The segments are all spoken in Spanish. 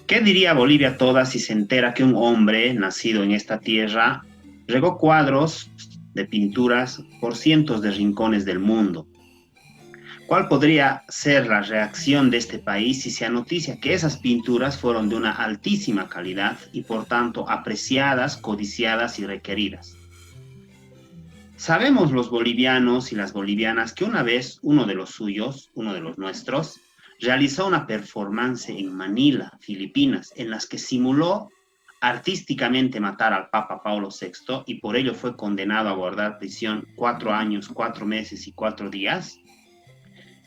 ¿Qué diría Bolivia toda si se entera que un hombre nacido en esta tierra regó cuadros de pinturas por cientos de rincones del mundo? ¿Cuál podría ser la reacción de este país si se anoticia que esas pinturas fueron de una altísima calidad y por tanto apreciadas, codiciadas y requeridas? Sabemos los bolivianos y las bolivianas que una vez uno de los suyos, uno de los nuestros, realizó una performance en Manila, Filipinas, en las que simuló artísticamente matar al Papa Paulo VI y por ello fue condenado a guardar prisión 4 años, 4 meses y 4 días.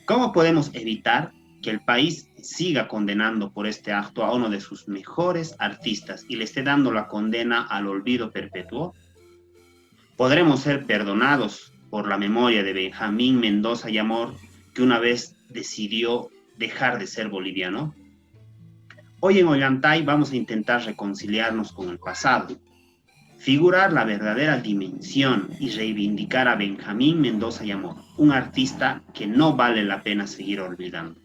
¿Cómo podemos evitar que el país siga condenando por este acto a uno de sus mejores artistas y le esté dando la condena al olvido perpetuo? ¿Podremos ser perdonados por la memoria de Benjamín Mendoza y Amor, que una vez decidió dejar de ser boliviano? Hoy en Ollantay vamos a intentar reconciliarnos con el pasado, figurar la verdadera dimensión y reivindicar a Benjamín Mendoza y Amor, un artista que no vale la pena seguir olvidando.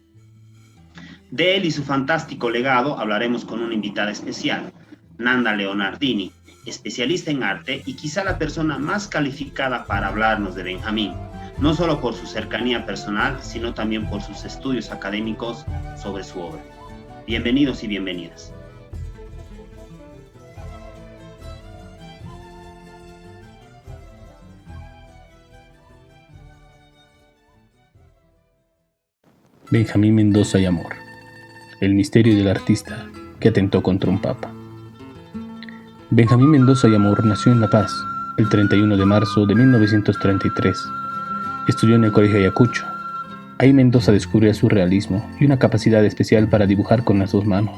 De él y su fantástico legado hablaremos con una invitada especial, Nanda Leonardini, especialista en arte y quizá la persona más calificada para hablarnos de Benjamín, no solo por su cercanía personal, sino también por sus estudios académicos sobre su obra. Bienvenidos y bienvenidas. Benjamín Mendoza y Amor, el misterio del artista que atentó contra un papa. Benjamín Mendoza y Amor nació en La Paz el 31 de marzo de 1933. Estudió en el Colegio Ayacucho. Ahí Mendoza descubrió el surrealismo y una capacidad especial para dibujar con las dos manos.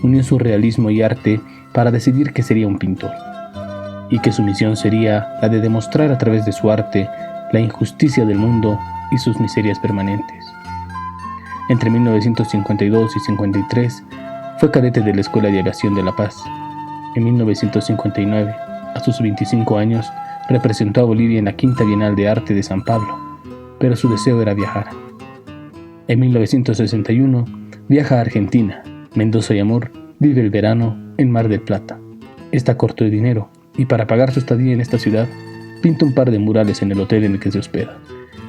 Unió surrealismo y arte para decidir que sería un pintor y que su misión sería la de demostrar a través de su arte la injusticia del mundo y sus miserias permanentes. Entre 1952 y 53 fue cadete de la Escuela de Aviación de La Paz. En 1959, a sus 25 años, representó a Bolivia en la Quinta Bienal de Arte de San Pablo, pero su deseo era viajar. En 1961, viaja a Argentina. Mendoza y Amor vive el verano en Mar del Plata. Está corto de dinero y para pagar su estadía en esta ciudad, pinta un par de murales en el hotel en el que se hospeda,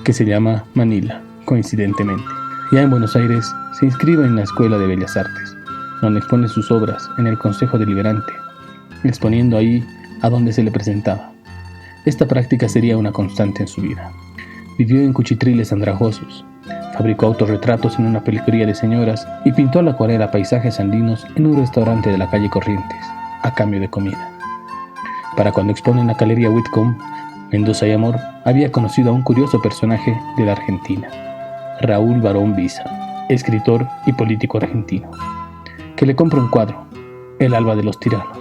que se llama Manila, coincidentemente. Ya en Buenos Aires, se inscribe en la Escuela de Bellas Artes, donde expone sus obras en el Consejo Deliberante, exponiendo ahí a donde se le presentaba. Esta práctica sería una constante en su vida. Vivió en cuchitriles andrajosos, fabricó autorretratos en una peluquería de señoras y pintó a la acuarela paisajes andinos en un restaurante de la calle Corrientes, a cambio de comida. Para cuando expone en la Galería Whitcomb, Mendoza y Amor había conocido a un curioso personaje de la Argentina, Raúl Barón Visa, escritor y político argentino, que le compra un cuadro, El alba de los tiranos,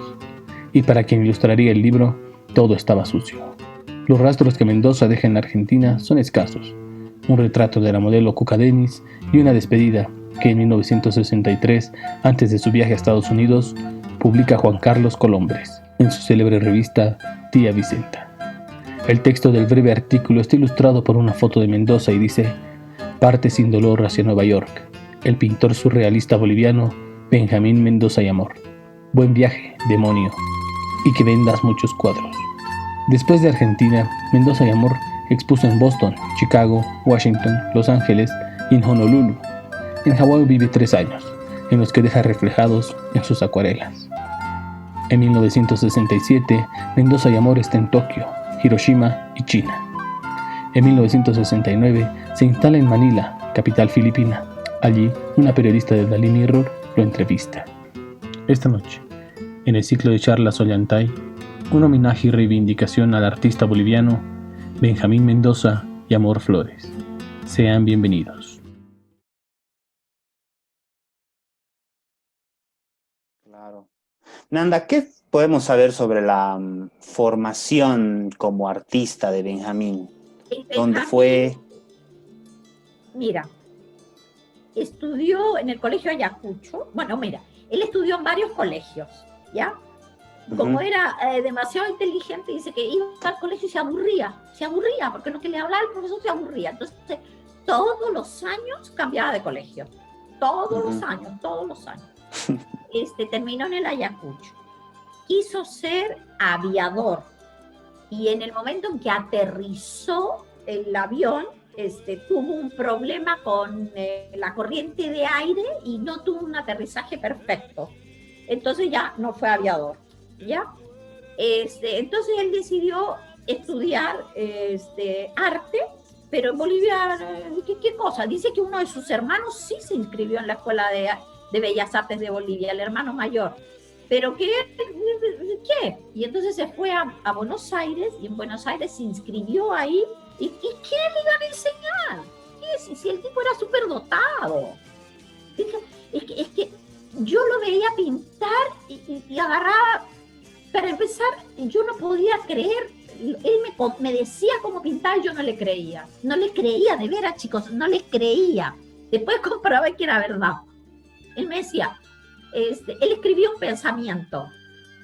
y para quien ilustraría el libro, todo estaba sucio. Los rastros que Mendoza deja en la Argentina son escasos, un retrato de la modelo Cuca Denis y una despedida que en 1963, antes de su viaje a Estados Unidos, publica Juan Carlos Colombres en su célebre revista Tía Vicenta. El texto del breve artículo está ilustrado por una foto de Mendoza y dice: parte sin dolor hacia Nueva York, el pintor surrealista boliviano Benjamín Mendoza y Amor. Buen viaje, demonio, y que vendas muchos cuadros. Después de Argentina, Mendoza y Amor expuso en Boston, Chicago, Washington, Los Ángeles y en Honolulu. En Hawái vive 3 años, en los que deja reflejados en sus acuarelas. En 1967, Mendoza y Amor está en Tokio, Hiroshima y China. En 1969 se instala en Manila, capital filipina. Allí, una periodista de Daily Mirror lo entrevista. Esta noche, en el ciclo de charlas Ollantay, un homenaje y reivindicación al artista boliviano Benjamín Mendoza y Amor Flores. Sean bienvenidos. Claro. Nanda, ¿qué podemos saber sobre la formación como artista de Benjamín? ¿Dónde Benjamín, fue? mira, estudió en el colegio Ayacucho. Bueno, mira, él estudió en varios colegios, ¿ya? Como era demasiado inteligente, dice que iba al colegio y se aburría, porque lo que le hablaba el profesor se aburría. Entonces, todos los años cambiaba de colegio, todos los años. terminó en el Ayacucho. Quiso ser aviador y en el momento en que aterrizó el avión, tuvo un problema con la corriente de aire y no tuvo un aterrizaje perfecto. Entonces ya no fue aviador, ¿ya? Entonces él decidió estudiar arte, pero en Bolivia, ¿qué cosa? Dice que uno de sus hermanos sí se inscribió en la Escuela de Bellas Artes de Bolivia, el hermano mayor. Pero ¿qué? Y entonces se fue a Buenos Aires, y en Buenos Aires se inscribió ahí. ¿Y qué le iban a enseñar? ¿Qué? Si el tipo era súper dotado. Es que yo lo veía pintar y agarraba. Para empezar, yo no podía creer. Él me decía cómo pintar y yo no le creía. No le creía, de veras, chicos, no le creía. Después comprobaba que era verdad. Él me decía, él escribió un pensamiento.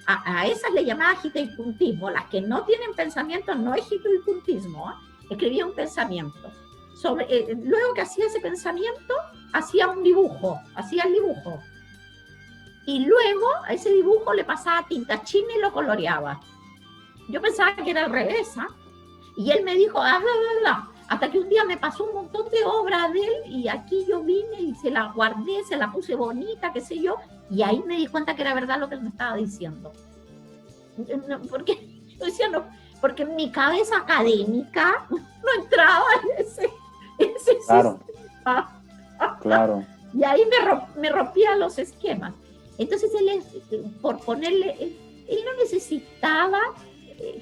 A esas le llamaba hiteipuntismo. Las que no tienen pensamiento no es hiteipuntismo. Escribía un pensamiento. Luego que hacía ese pensamiento, hacía el dibujo. Y luego a ese dibujo le pasaba tinta china y lo coloreaba. Yo pensaba que era al revés, ¿eh? Y él me dijo, hasta que un día me pasó un montón de obras de él y aquí yo vine y se la guardé, se la puse bonita, qué sé yo, y ahí me di cuenta que era verdad lo que él me estaba diciendo. Porque yo decía, no, porque en mi cabeza académica no entraba ese claro. sistema. Claro. Y ahí me rompía los esquemas. Entonces por ponerle, él no necesitaba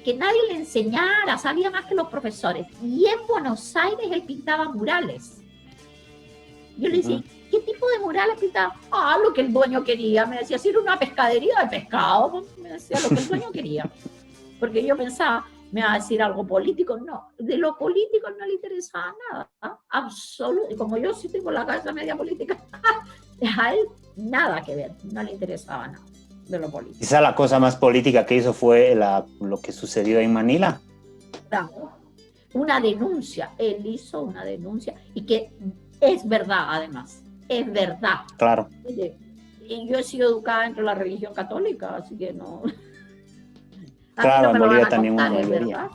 que nadie le enseñara, sabía más que los profesores. Y en Buenos Aires él pintaba murales. Yo le decía, ¿qué tipo de murales pintaba? Lo que el dueño quería. Me decía, si era una pescadería de pescado, me decía lo que el dueño quería. Porque yo pensaba, me va a decir algo político. No, de lo político no le interesaba nada. Absoluto. Y como yo sí tengo la cabeza media política, a él nada que ver, no le interesaba nada de lo político. Quizá la cosa más política que hizo fue lo que sucedió en Manila. Una denuncia, él hizo una denuncia y que es verdad además, es verdad. Claro. Y yo he sido educada dentro de la religión católica, así que no. Claro, en Bolivia también una mayoría.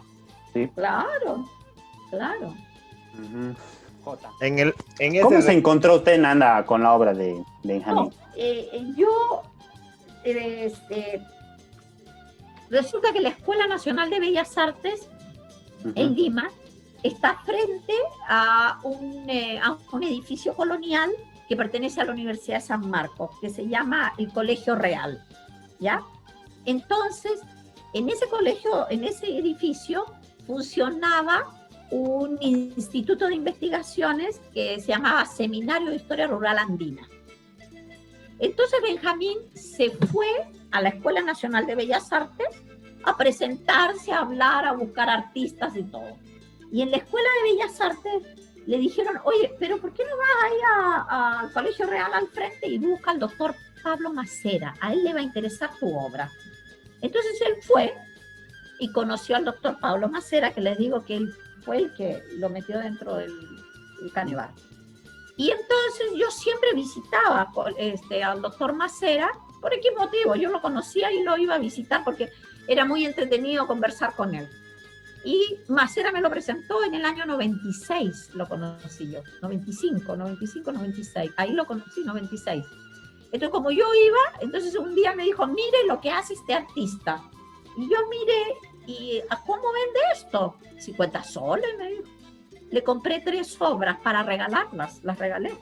Sí. Claro. ¿Cómo se encontró usted, Nanda, con la obra de Benjamín? Resulta que la Escuela Nacional de Bellas Artes en Lima está frente a un edificio colonial que pertenece a la Universidad de San Marcos, que se llama el Colegio Real, ¿ya? Entonces, en ese edificio funcionaba un instituto de investigaciones que se llamaba Seminario de Historia Rural Andina. Entonces Benjamín se fue a la Escuela Nacional de Bellas Artes a presentarse, a hablar, a buscar artistas y todo. Y en la Escuela de Bellas Artes le dijeron, oye, pero ¿por qué no vas ahí al Colegio Real al frente y busca al doctor Pablo Macera? A él le va a interesar tu obra. Entonces él fue y conoció al doctor Pablo Macera, que les digo que él fue el que lo metió dentro del Canevar. Y entonces yo siempre visitaba al doctor Macera, ¿por qué motivo? Yo lo conocía y lo iba a visitar porque era muy entretenido conversar con él. Y Macera me lo presentó en el año 96, lo conocí yo, 95, 96, ahí lo conocí, 96. Entonces como yo iba, entonces un día me dijo, mire lo que hace este artista. Y yo miré, ¿y cómo vende esto? 50 soles, me dijo. Le compré 3 obras para regalarlas, las regalé.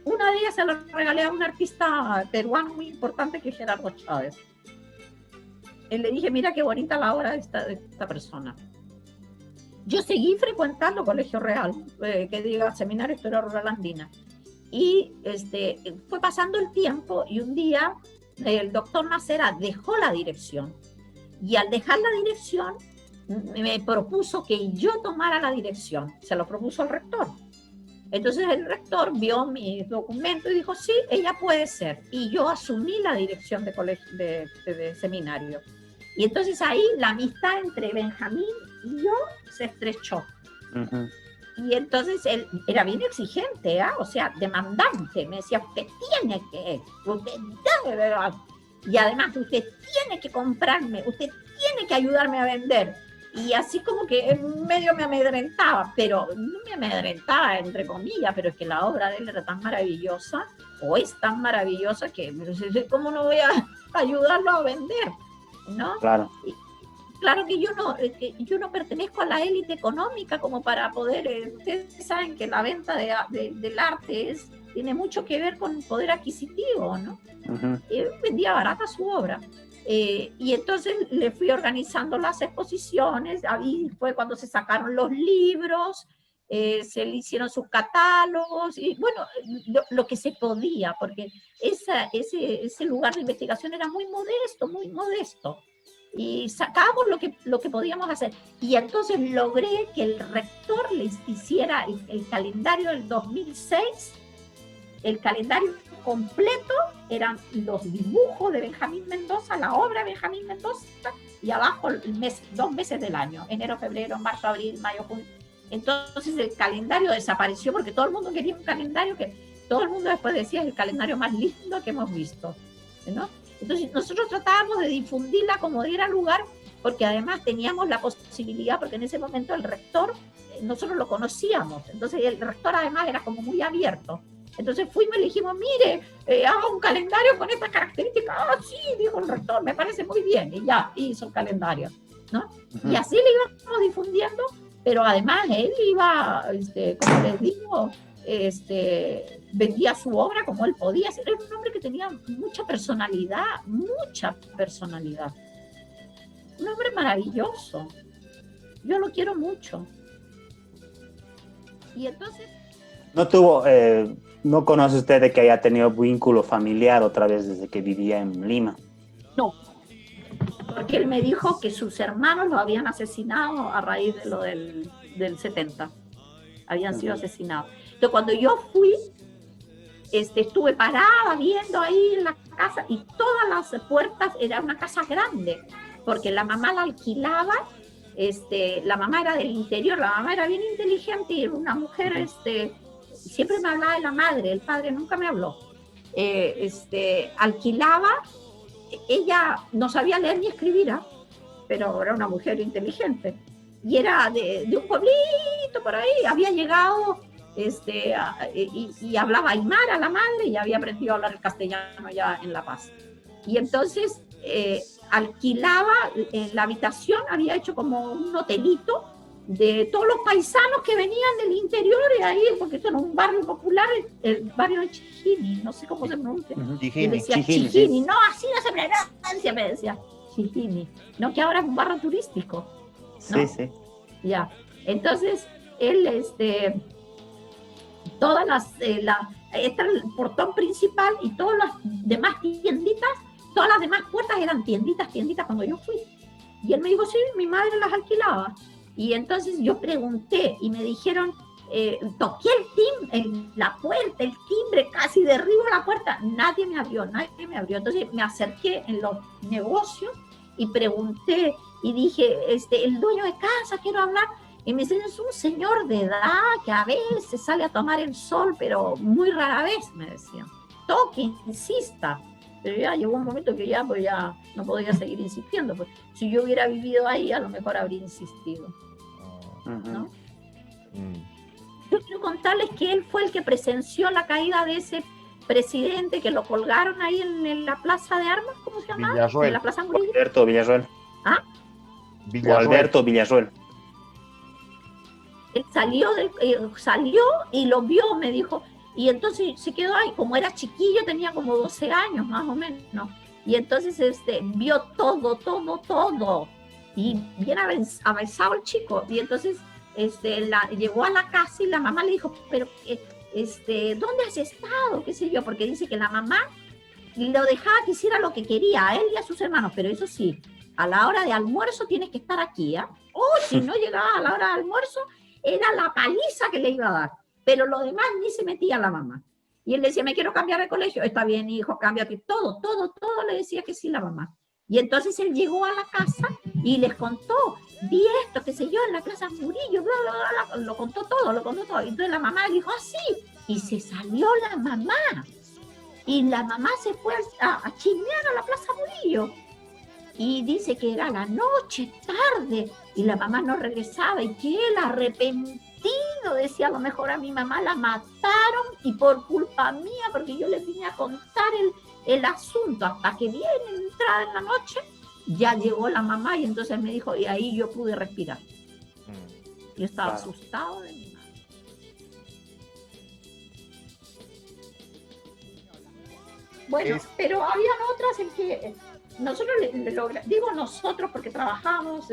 Una de ellas se la regalé a un artista peruano muy importante que es Gerardo Chávez. Y le dije, mira qué bonita la obra de esta persona. Yo seguí frecuentando Colegio Real, que diga Seminario de Historia Rural Andina. Y fue pasando el tiempo y un día el doctor Macera dejó la dirección. Y al dejar la dirección, me propuso que yo tomara la dirección. Se lo propuso al rector. Entonces el rector vio mis documentos y dijo, sí, ella puede ser. Y yo asumí la dirección de seminario. Y entonces ahí la amistad entre Benjamín y yo se estrechó. Y entonces él era bien exigente, ¿eh? O sea, demandante. Me decía, usted y además usted tiene que comprarme, usted tiene que ayudarme a vender. Y así como que medio me amedrentaba, pero no me amedrentaba entre comillas, pero es que la obra de él era tan maravillosa, o es tan maravillosa, que ¿cómo no voy a ayudarlo a vender? ¿No? Claro. Claro que yo no pertenezco a la élite económica como para poder, ustedes saben que la venta del arte tiene mucho que ver con poder adquisitivo, ¿no? Uh-huh. Vendía barata su obra. Y entonces le fui organizando las exposiciones, ahí fue cuando se sacaron los libros, se le hicieron sus catálogos, y bueno, lo que se podía, porque ese lugar de investigación era muy modesto, y sacábamos lo que podíamos hacer. Y entonces logré que el rector les hiciera el calendario del 2006, el calendario completo, eran los dibujos de Benjamín Mendoza, la obra de Benjamín Mendoza, y abajo 2 meses del año, enero, febrero, marzo, abril, mayo, junio. Entonces el calendario desapareció porque todo el mundo quería un calendario que todo el mundo después decía es el calendario más lindo que hemos visto, ¿no? Entonces nosotros tratábamos de difundirla como diera lugar, porque además teníamos la posibilidad, porque en ese momento el rector, nosotros lo conocíamos, entonces el rector además era como muy abierto. Entonces fuimos y le dijimos, mire, haga un calendario con estas características. Ah, sí, dijo el rector, me parece muy bien. Y ya, hizo el calendario, ¿no? Uh-huh. Y así le íbamos difundiendo, pero además él iba, como les digo, vendía su obra como él podía. Era un hombre que tenía mucha personalidad. Un hombre maravilloso. Yo lo quiero mucho. Y entonces... ¿No conoce usted de que haya tenido vínculo familiar otra vez desde que vivía en Lima? No, porque él me dijo que sus hermanos lo habían asesinado a raíz de lo del 70. Habían sido asesinados. Entonces, cuando yo fui, estuve parada viendo ahí en la casa y todas las puertas, era una casa grande, porque la mamá la alquilaba. La mamá era del interior, la mamá era bien inteligente y era una mujer, siempre me hablaba de la madre, el padre nunca me habló. Alquilaba, ella no sabía leer ni escribir, pero era una mujer inteligente. Y era de un pueblito por ahí, había llegado y hablaba aymara la madre y había aprendido a hablar el castellano ya en La Paz. Y entonces alquilaba la habitación, había hecho como un hotelito de todos los paisanos que venían del interior y ahí, porque esto era un barrio popular, el barrio de Chijini, no sé cómo se pronuncia. Y decía Chijini, no, así no se pronuncia, me decía Chijini, no, que ahora es un barrio turístico, ¿no? Sí. Ya, entonces él, todas este era el portón principal y todas las demás tienditas, todas las demás puertas eran tienditas cuando yo fui. Y él me dijo, sí, mi madre las alquilaba. Y entonces yo pregunté y me dijeron, toqué la puerta, el timbre, casi derribo la puerta. Nadie me abrió. Entonces me acerqué en los negocios y pregunté y dije, el dueño de casa, quiero hablar. Y me dicen, es un señor de edad que a veces sale a tomar el sol, pero muy rara vez, me decían. Toque, insista. Pero ya llegó un momento que ya no podía seguir insistiendo. Pues, si yo hubiera vivido ahí, a lo mejor habría insistido, ¿no? Yo quiero contarles que él fue el que presenció la caída de ese presidente que lo colgaron ahí en la plaza de armas, ¿cómo se llama? Villarroel. En la plaza Murillo. Alberto Villarroel. ¿Ah? Alberto Villarroel. Él salió y lo vio, me dijo, y entonces se quedó ahí, como era chiquillo, tenía como 12 años más o menos, y entonces vio todo, y bien avanzado el chico, y entonces llegó a la casa y la mamá le dijo, pero ¿dónde has estado? ¿Qué sé yo? Porque dice que la mamá lo dejaba que hiciera lo que quería, a él y a sus hermanos, pero eso sí, a la hora de almuerzo tienes que estar aquí, o si no llegaba a la hora de almuerzo, era la paliza que le iba a dar, pero lo demás ni se metía la mamá. Y él decía, me quiero cambiar de colegio. Está bien, hijo, cámbiate. Todo le decía que sí la mamá. Y entonces él llegó a la casa y les contó, vi esto, qué sé yo, en la Plaza Murillo, bla, bla, bla, bla, lo contó todo. Y entonces la mamá dijo, ah, sí, y se salió la mamá. Y la mamá se fue a chismear a la Plaza Murillo. Y dice que era la noche, tarde, y la mamá no regresaba, y que él arrepentido decía, a lo mejor a mi mamá la mataron, y por culpa mía, porque yo les vine a contar el asunto, hasta que bien entrada en la noche, ya llegó la mamá, y entonces me dijo, y ahí yo pude respirar. Yo estaba asustado de mi madre. Bueno, pero habían otras en que nosotros, digo nosotros porque trabajamos,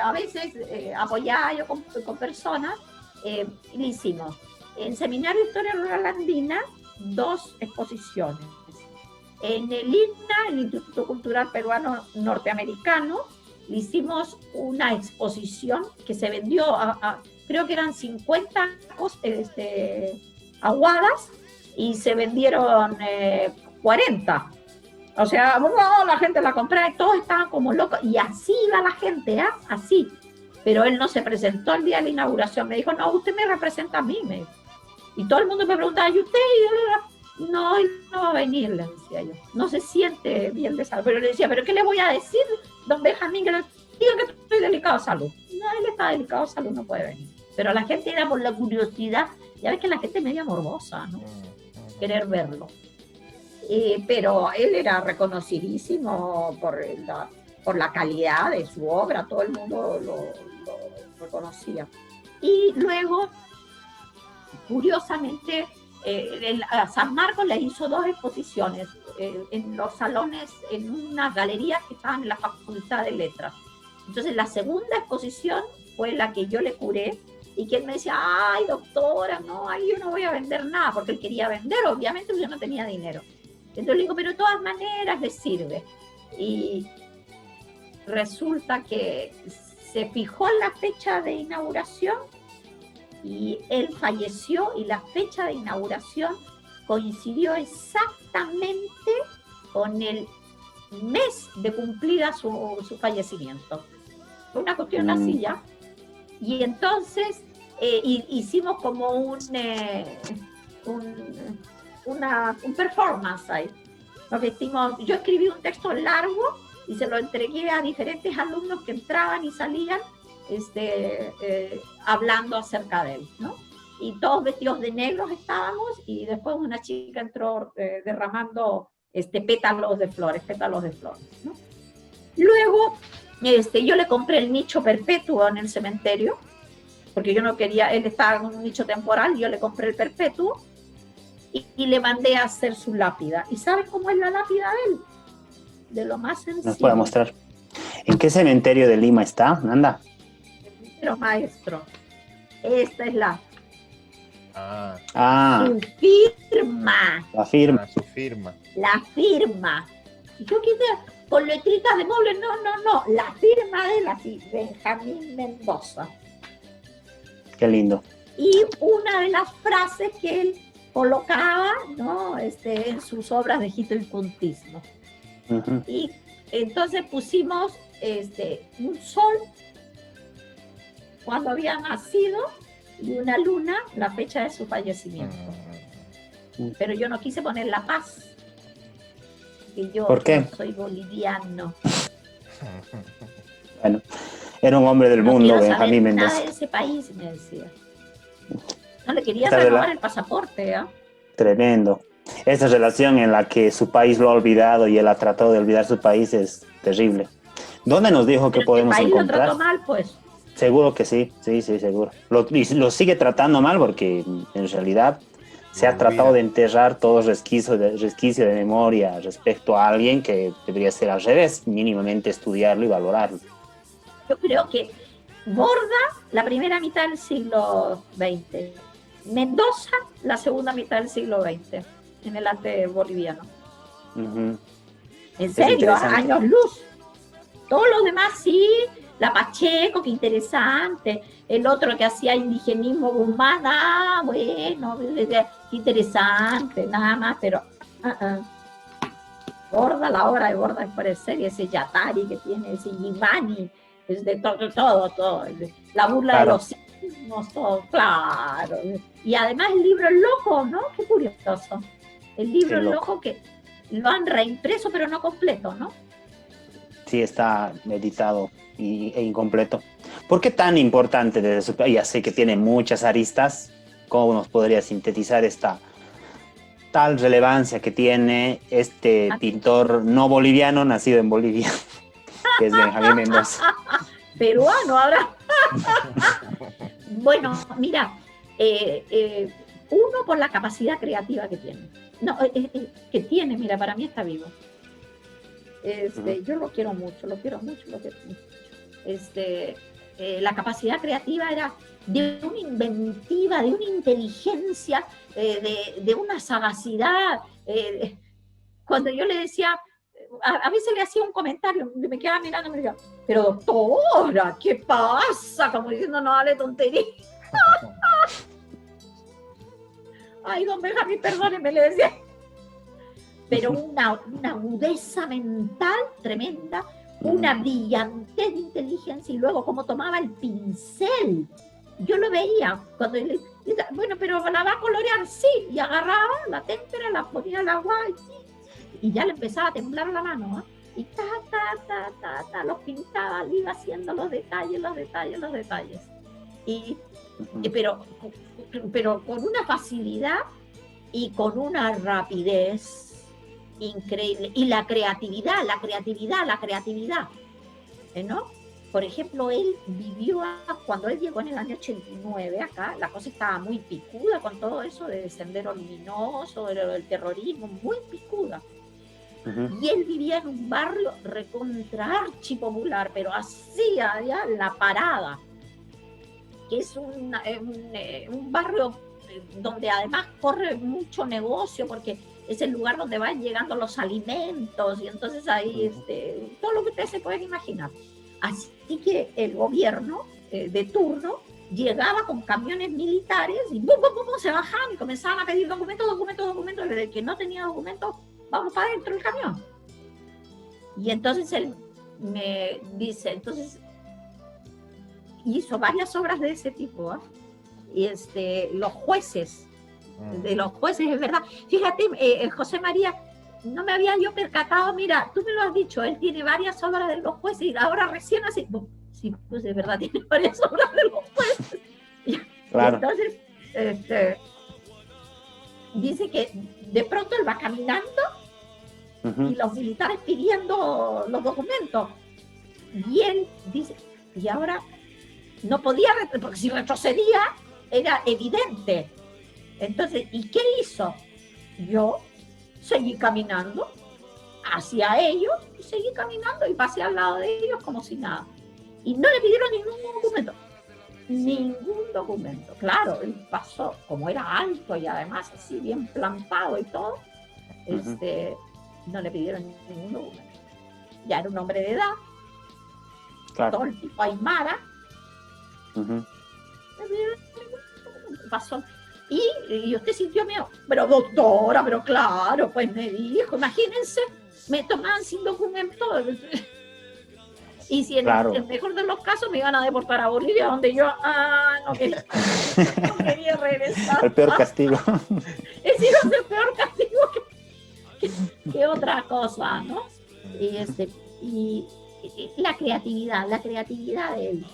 a veces apoyada yo con personas, le hicimos en Seminario de Historia Rural Andina 2 exposiciones. En el INNA, el Instituto Cultural Peruano Norteamericano, le hicimos una exposición que se vendió, creo que eran 50 aguadas, y se vendieron 40. O sea, la gente la compraba y todos estaban como locos. Y así iba la gente, así. Pero él no se presentó el día de la inauguración. Me dijo, no, usted me representa a mí. Y todo el mundo me preguntaba, ¿y usted? No, él no va a venir, le decía yo. No se siente bien de salud. Pero le decía, ¿pero qué le voy a decir, don Benjamín? Que le diga que estoy delicado de salud. No, él está delicado de salud, no puede venir. Pero la gente era por la curiosidad. Ya ves que la gente es media morbosa, ¿no? Querer verlo. Pero él era reconocidísimo por la calidad de su obra, todo el mundo lo reconocía. Y luego, curiosamente, a San Marcos le hizo 2 exposiciones en los salones, en unas galerías que estaban en la Facultad de Letras. Entonces, la segunda exposición fue la que yo le curé, y que él me decía, ay, doctora, no, ahí yo no voy a vender nada, porque él quería vender, obviamente, porque yo no tenía dinero. Entonces le digo, pero de todas maneras le sirve. Y resulta que se fijó la fecha de inauguración, y él falleció, y la fecha de inauguración coincidió exactamente con el mes de cumplida su fallecimiento. Fue una cuestión así ya. Y entonces hicimos como un performance ahí. Yo escribí un texto largo y se lo entregué a diferentes alumnos que entraban y salían hablando acerca de él, ¿no? Y todos vestidos de negros estábamos, y después una chica entró derramando pétalos de flores, ¿no? Luego yo le compré el nicho perpetuo en el cementerio, porque yo no quería, él estaba en un nicho temporal, yo le compré el perpetuo y le mandé a hacer su lápida. ¿Y sabes cómo es la lápida de él? De lo más sencillo. ¿Nos puede mostrar? ¿En qué cementerio de Lima está? Anda. Pero maestro, esta es la... Su firma. La firma. Su firma. La firma. Y yo quise, con letritas de mueble, no. La firma de él, así, Benjamín Mendoza. Qué lindo. Y una de las frases que él colocaba, ¿no? En sus obras de gitopuntismo. Uh-huh. Y entonces pusimos un sol cuando había nacido, y una luna, la fecha de su fallecimiento. Pero yo no quise poner la paz, porque yo ¿por qué? No soy boliviano. Bueno, era un hombre del mundo, Benjamín Mendoza. Nada de ese país, me decía. No le quería renovar el pasaporte, ¿eh? Tremendo. Esa relación en la que su país lo ha olvidado y él ha tratado de olvidar su país es terrible. ¿Dónde nos dijo que podemos encontrar? ¿El país lo trató mal, pues? Seguro que sí, seguro. Lo sigue tratando mal porque en realidad se ha tratado de enterrar todo resquicio de memoria respecto a alguien que debería ser al revés, mínimamente estudiarlo y valorarlo. Yo creo que Borda, la primera mitad del siglo XX, Mendoza, la segunda mitad del siglo XX, en el arte boliviano. Uh-huh. En serio, años luz. Todos los demás sí, la Pacheco, qué interesante. El otro que hacía indigenismo Guzmán, bueno, qué interesante, nada más, pero Borda, la obra de Borda es por serie, ese Yatari que tiene, ese Yimani, es de todo, la burla Claro. de los signos, todo, claro. Y además el libro El Loco, ¿no? Qué curioso. El libro El El Loco. Loco que lo han reimpreso, pero no completo, ¿no? Sí, está editado e incompleto. ¿Por qué tan importante desde su... Ya sé que tiene muchas aristas. ¿Cómo nos podría sintetizar esta tal relevancia que tiene este pintor no boliviano nacido en Bolivia, que es Benjamín Mendoza? Peruano ahora. Bueno, mira, uno por la capacidad creativa que tiene. No, que tiene, mira, para mí está vivo. Yo lo quiero mucho, lo quiero mucho. La capacidad creativa era de una inventiva, de una inteligencia, de una sagacidad. Cuando yo le decía, a veces le hacía un comentario, me quedaba mirando y me decía, pero doctora, ¿qué pasa? Como diciendo, no hable tontería. Ay, don Benjamín, perdóneme, le decía. Pero una agudeza mental tremenda, una brillantez de inteligencia, y luego cómo tomaba el pincel. Yo lo veía cuando él decía, bueno, pero la va a colorear, sí, y agarraba la témpera, la ponía al agua y ya le empezaba a temblar la mano, ¿eh? Y los pintaba, le iba haciendo los detalles. Pero con una facilidad y con una rapidez increíble. Y la creatividad, ¿no? Por ejemplo, él vivió, cuando él llegó en el año 89 acá, la cosa estaba muy picuda con todo eso de Sendero Luminoso, del terrorismo, muy picuda. Y él vivía en un barrio recontra archipopular, pero así allá La Parada, que es un barrio donde además corre mucho negocio, porque es el lugar donde van llegando los alimentos, y entonces ahí todo lo que ustedes se pueden imaginar. Así que el gobierno de turno llegaba con camiones militares y se bajaban y comenzaban a pedir documentos. Desde el que no tenía documentos, vamos para adentro del camión. Y entonces él me dice, entonces hizo varias obras de ese tipo, ¿eh? Y los jueces, de los jueces, es verdad. Fíjate, José María, no me había yo percatado, mira, tú me lo has dicho, él tiene varias obras de los jueces y ahora recién así, sí, pues es verdad, tiene varias obras de los jueces. Claro. Y entonces, dice que de pronto él va caminando y los militares pidiendo los documentos. Y él dice, y ahora no podía, porque si retrocedía era evidente. Entonces, ¿y qué hizo? Yo seguí caminando hacia ellos, y seguí caminando y pasé al lado de ellos como si nada. Y no le pidieron ningún documento. Claro, él pasó, como era alto y además así bien plantado y todo, no le pidieron ningún documento. Ya era un hombre de edad, claro. Todo el tipo aymara, pasó. Y usted sintió miedo, pero doctora, pero claro, pues me dijo, imagínense, me tomaban sin documento. Y si en el mejor de los casos me iban a deportar a Bolivia, donde yo no quería regresar. El peor castigo. Es decir, el peor castigo que otra cosa, ¿no? Y la creatividad de él.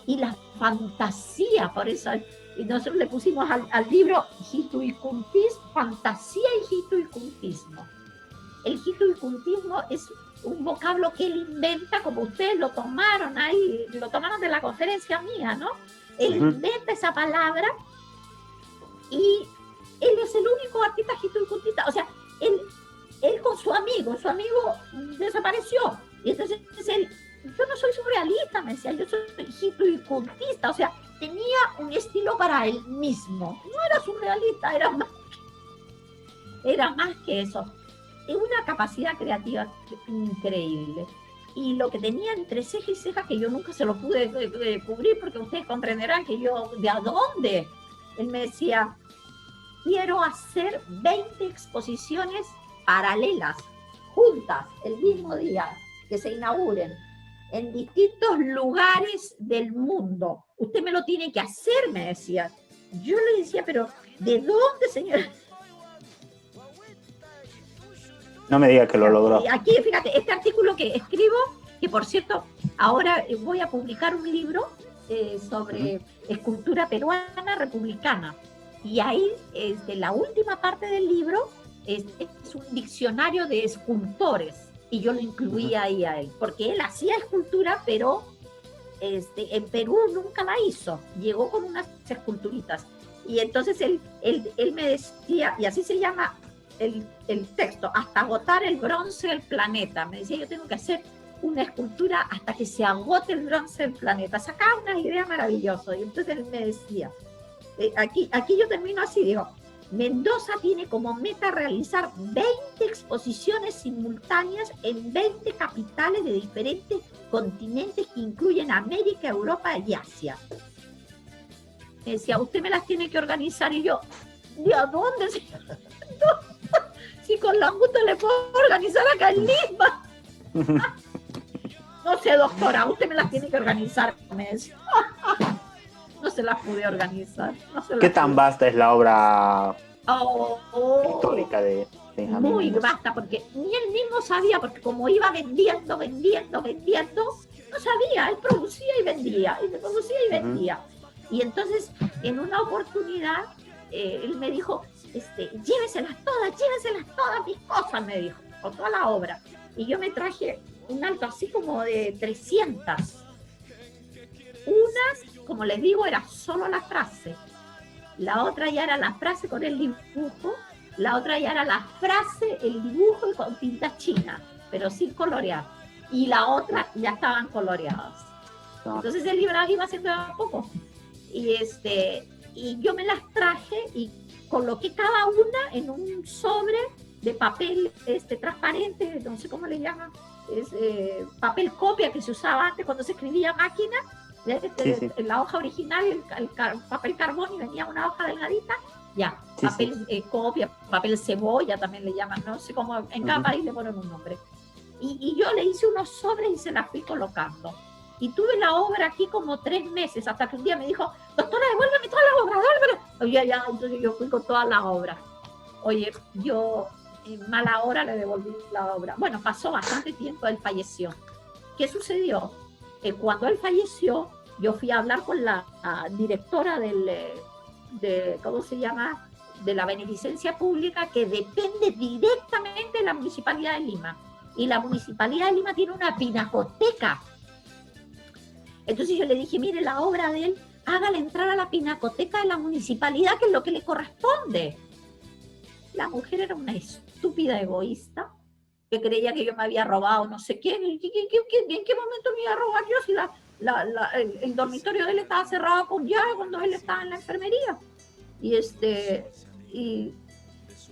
Y la fantasía, por eso y nosotros le pusimos al libro Hituicuntismo, fantasía y hituicuntismo. El hituicuntismo es un vocablo que él inventa, como ustedes lo tomaron ahí, lo tomaron de la conferencia mía, ¿no? Él inventa esa palabra y él es el único artista hituicuntista. O sea, él con su amigo desapareció. Y entonces él, yo no soy surrealista, me decía, yo soy hituicuntista. O sea, tenía un estilo para él mismo. No era surrealista, era más que eso. Una capacidad creativa increíble. Y lo que tenía entre ceja y ceja, que yo nunca se lo pude cubrir, porque ustedes comprenderán que yo, ¿de a dónde? Él me decía, quiero hacer 20 exposiciones paralelas, juntas, el mismo día, que se inauguren. en distintos lugares del mundo. Usted me lo tiene que hacer, me decía. Yo le decía, pero ¿de dónde, señora? No me diga que lo logró. Aquí, fíjate, este artículo que escribo, que por cierto, ahora voy a publicar un libro sobre escultura peruana republicana. Y ahí, la última parte del libro es un diccionario de escultores. Y yo lo incluía ahí a él, porque él hacía escultura, pero en Perú nunca la hizo. Llegó con unas esculturitas. Y entonces él me decía, y así se llama el texto, hasta agotar el bronce del planeta. Me decía, yo tengo que hacer una escultura hasta que se agote el bronce del planeta. Sacaba una idea maravillosa. Y entonces él me decía, aquí yo termino así, digo, Mendoza tiene como meta realizar 20 exposiciones simultáneas en 20 capitales de diferentes continentes que incluyen América, Europa y Asia. Me decía, usted me las tiene que organizar. Y yo, ¿de a dónde? Si con la gusto le puedo organizar acá en Lima. No sé, doctora, usted me las tiene que organizar. Me decía. No se las pude organizar. ¿Qué tan vasta es la obra pictórica de Benjamín muy Mendoza? vasta, porque ni él mismo sabía, porque como iba vendiendo, no sabía, él producía y vendía, y producía y vendía. Y entonces, en una oportunidad, él me dijo, lléveselas todas mis cosas, me dijo, con toda la obra. Y yo me traje un alto así como de 300. Unas, como les digo, era solo la frase. La otra ya era la frase con el dibujo. La otra ya era la frase, el dibujo y con tinta china, pero sin colorear. Y la otra ya estaban coloreadas. Entonces el libro iba haciendo a poco. Y yo me las traje y coloqué cada una en un sobre de papel transparente, no sé cómo le llaman, papel copia que se usaba antes cuando se escribía a máquina. En la hoja original, el papel carbón, y venía una hoja delgadita, papel copia, papel cebolla también le llaman, no sé cómo, en cada país le ponen un nombre. Y yo le hice unos sobres y se las fui colocando. Y tuve la obra aquí como 3 meses, hasta que un día me dijo, doctora, devuélveme toda la obra, devuélveme. Entonces yo fui con toda la obra. Oye, yo en mala hora le devolví la obra. Bueno, pasó bastante tiempo, él falleció. ¿Qué sucedió? Cuando él falleció, yo fui a hablar con la directora ¿cómo se llama? De la beneficencia pública, que depende directamente de la Municipalidad de Lima. Y la Municipalidad de Lima tiene una pinacoteca. Entonces yo le dije, mire, la obra de él, hágale entrar a la pinacoteca de la municipalidad, que es lo que le corresponde. La mujer era una estúpida egoísta, que creía que yo me había robado no sé quién. ¿En qué momento me iba a robar yo si el dormitorio de él estaba cerrado con llave cuando él estaba en la enfermería? Y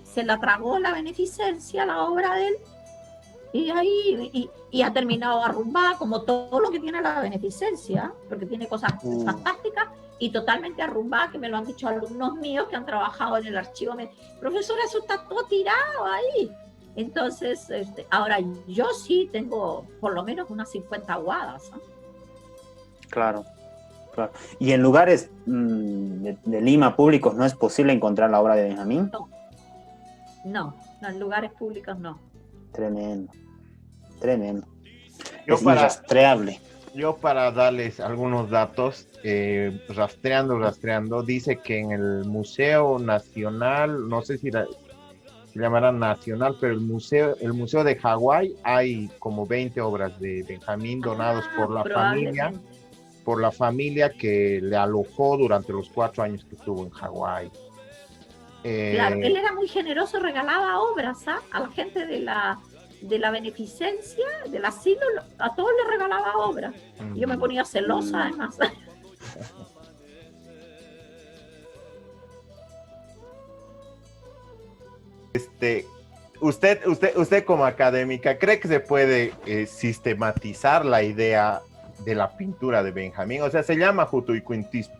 se la tragó la beneficencia, la obra de él, y ahí ha terminado arrumbada, como todo lo que tiene la beneficencia, porque tiene cosas fantásticas, y totalmente arrumbada, que me lo han dicho alumnos míos que han trabajado en el archivo. Profesora, eso está todo tirado ahí. Entonces, ahora yo sí tengo por lo menos unas 50 aguadas, ¿no? Claro. ¿Y en lugares de Lima públicos no es posible encontrar la obra de Benjamín? No, en lugares públicos no. Tremendo. Es irrastreable. Yo, para darles algunos datos, rastreando, dice que en el Museo Nacional, no sé si se llamará nacional, pero el museo de Hawái, hay como 20 obras de Benjamín donados por la familia que le alojó durante los 4 años que estuvo en Hawái. Claro, él era muy generoso, regalaba obras a la gente de la beneficencia, del asilo, a todos les regalaba obras. Y yo me ponía celosa, además. Usted como académica, ¿cree que se puede sistematizar la idea de la pintura de Benjamín? O sea, se llama jutuicuintismo,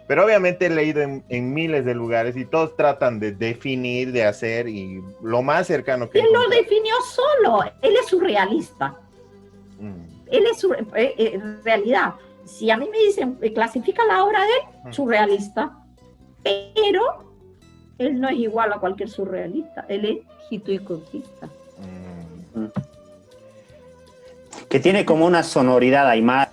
pero obviamente he leído en miles de lugares y todos tratan de definir, de hacer, y lo más cercano que... Él lo definió solo, él es surrealista. Él es en realidad, si a mí me dicen, clasifica la obra de él, surrealista, pero él no es igual a cualquier surrealista, él es hituicotista. Que tiene como una sonoridad aymara,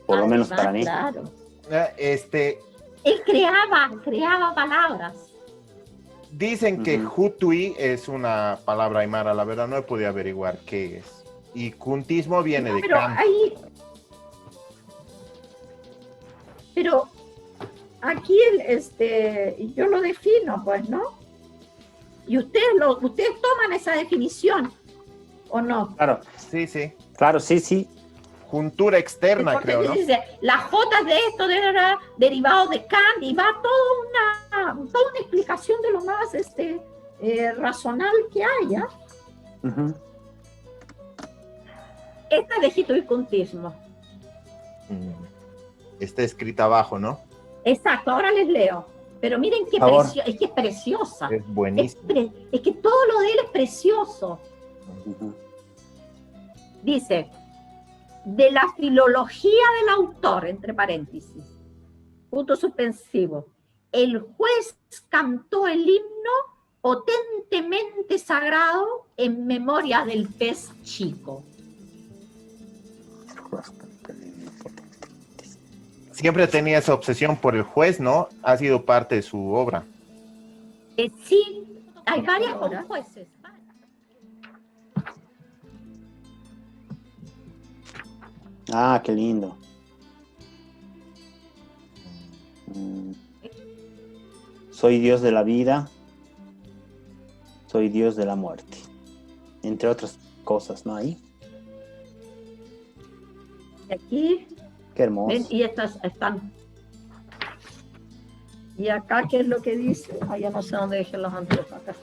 por lo menos para mí. Claro. Él creaba palabras. Dicen que Jutui es una palabra aymara, la verdad no he podido averiguar qué es. Y kuntismo viene de Kan. Pero aquí yo lo defino, pues, ¿no? Y ustedes toman esa definición, ¿o no? Claro. Sí, sí. Claro, sí. Juntura externa, porque creo, ¿no? Dice, las jotas de esto derivado de Kant, y va toda una explicación de lo más razonal que haya. Esta es de hituicontismo. Está escrita abajo, ¿no? Exacto, ahora les leo. Pero miren qué es que es preciosa. Es buenísimo. Es que todo lo de él es precioso. Dice, de la filología del autor, entre paréntesis, punto suspensivo, el juez cantó el himno potentemente sagrado en memoria del pez chico. Siempre tenía esa obsesión por el juez, ¿no? Ha sido parte de su obra. Sí, hay varias jueces. Ah, qué lindo. Soy Dios de la vida, soy Dios de la muerte. Entre otras cosas, ¿no? Ahí. Y aquí. Qué hermoso. ¿Ven? Y estas están. Y acá, ¿qué es lo que dice? Ah, ya no sé dónde dejé los antiguos acá.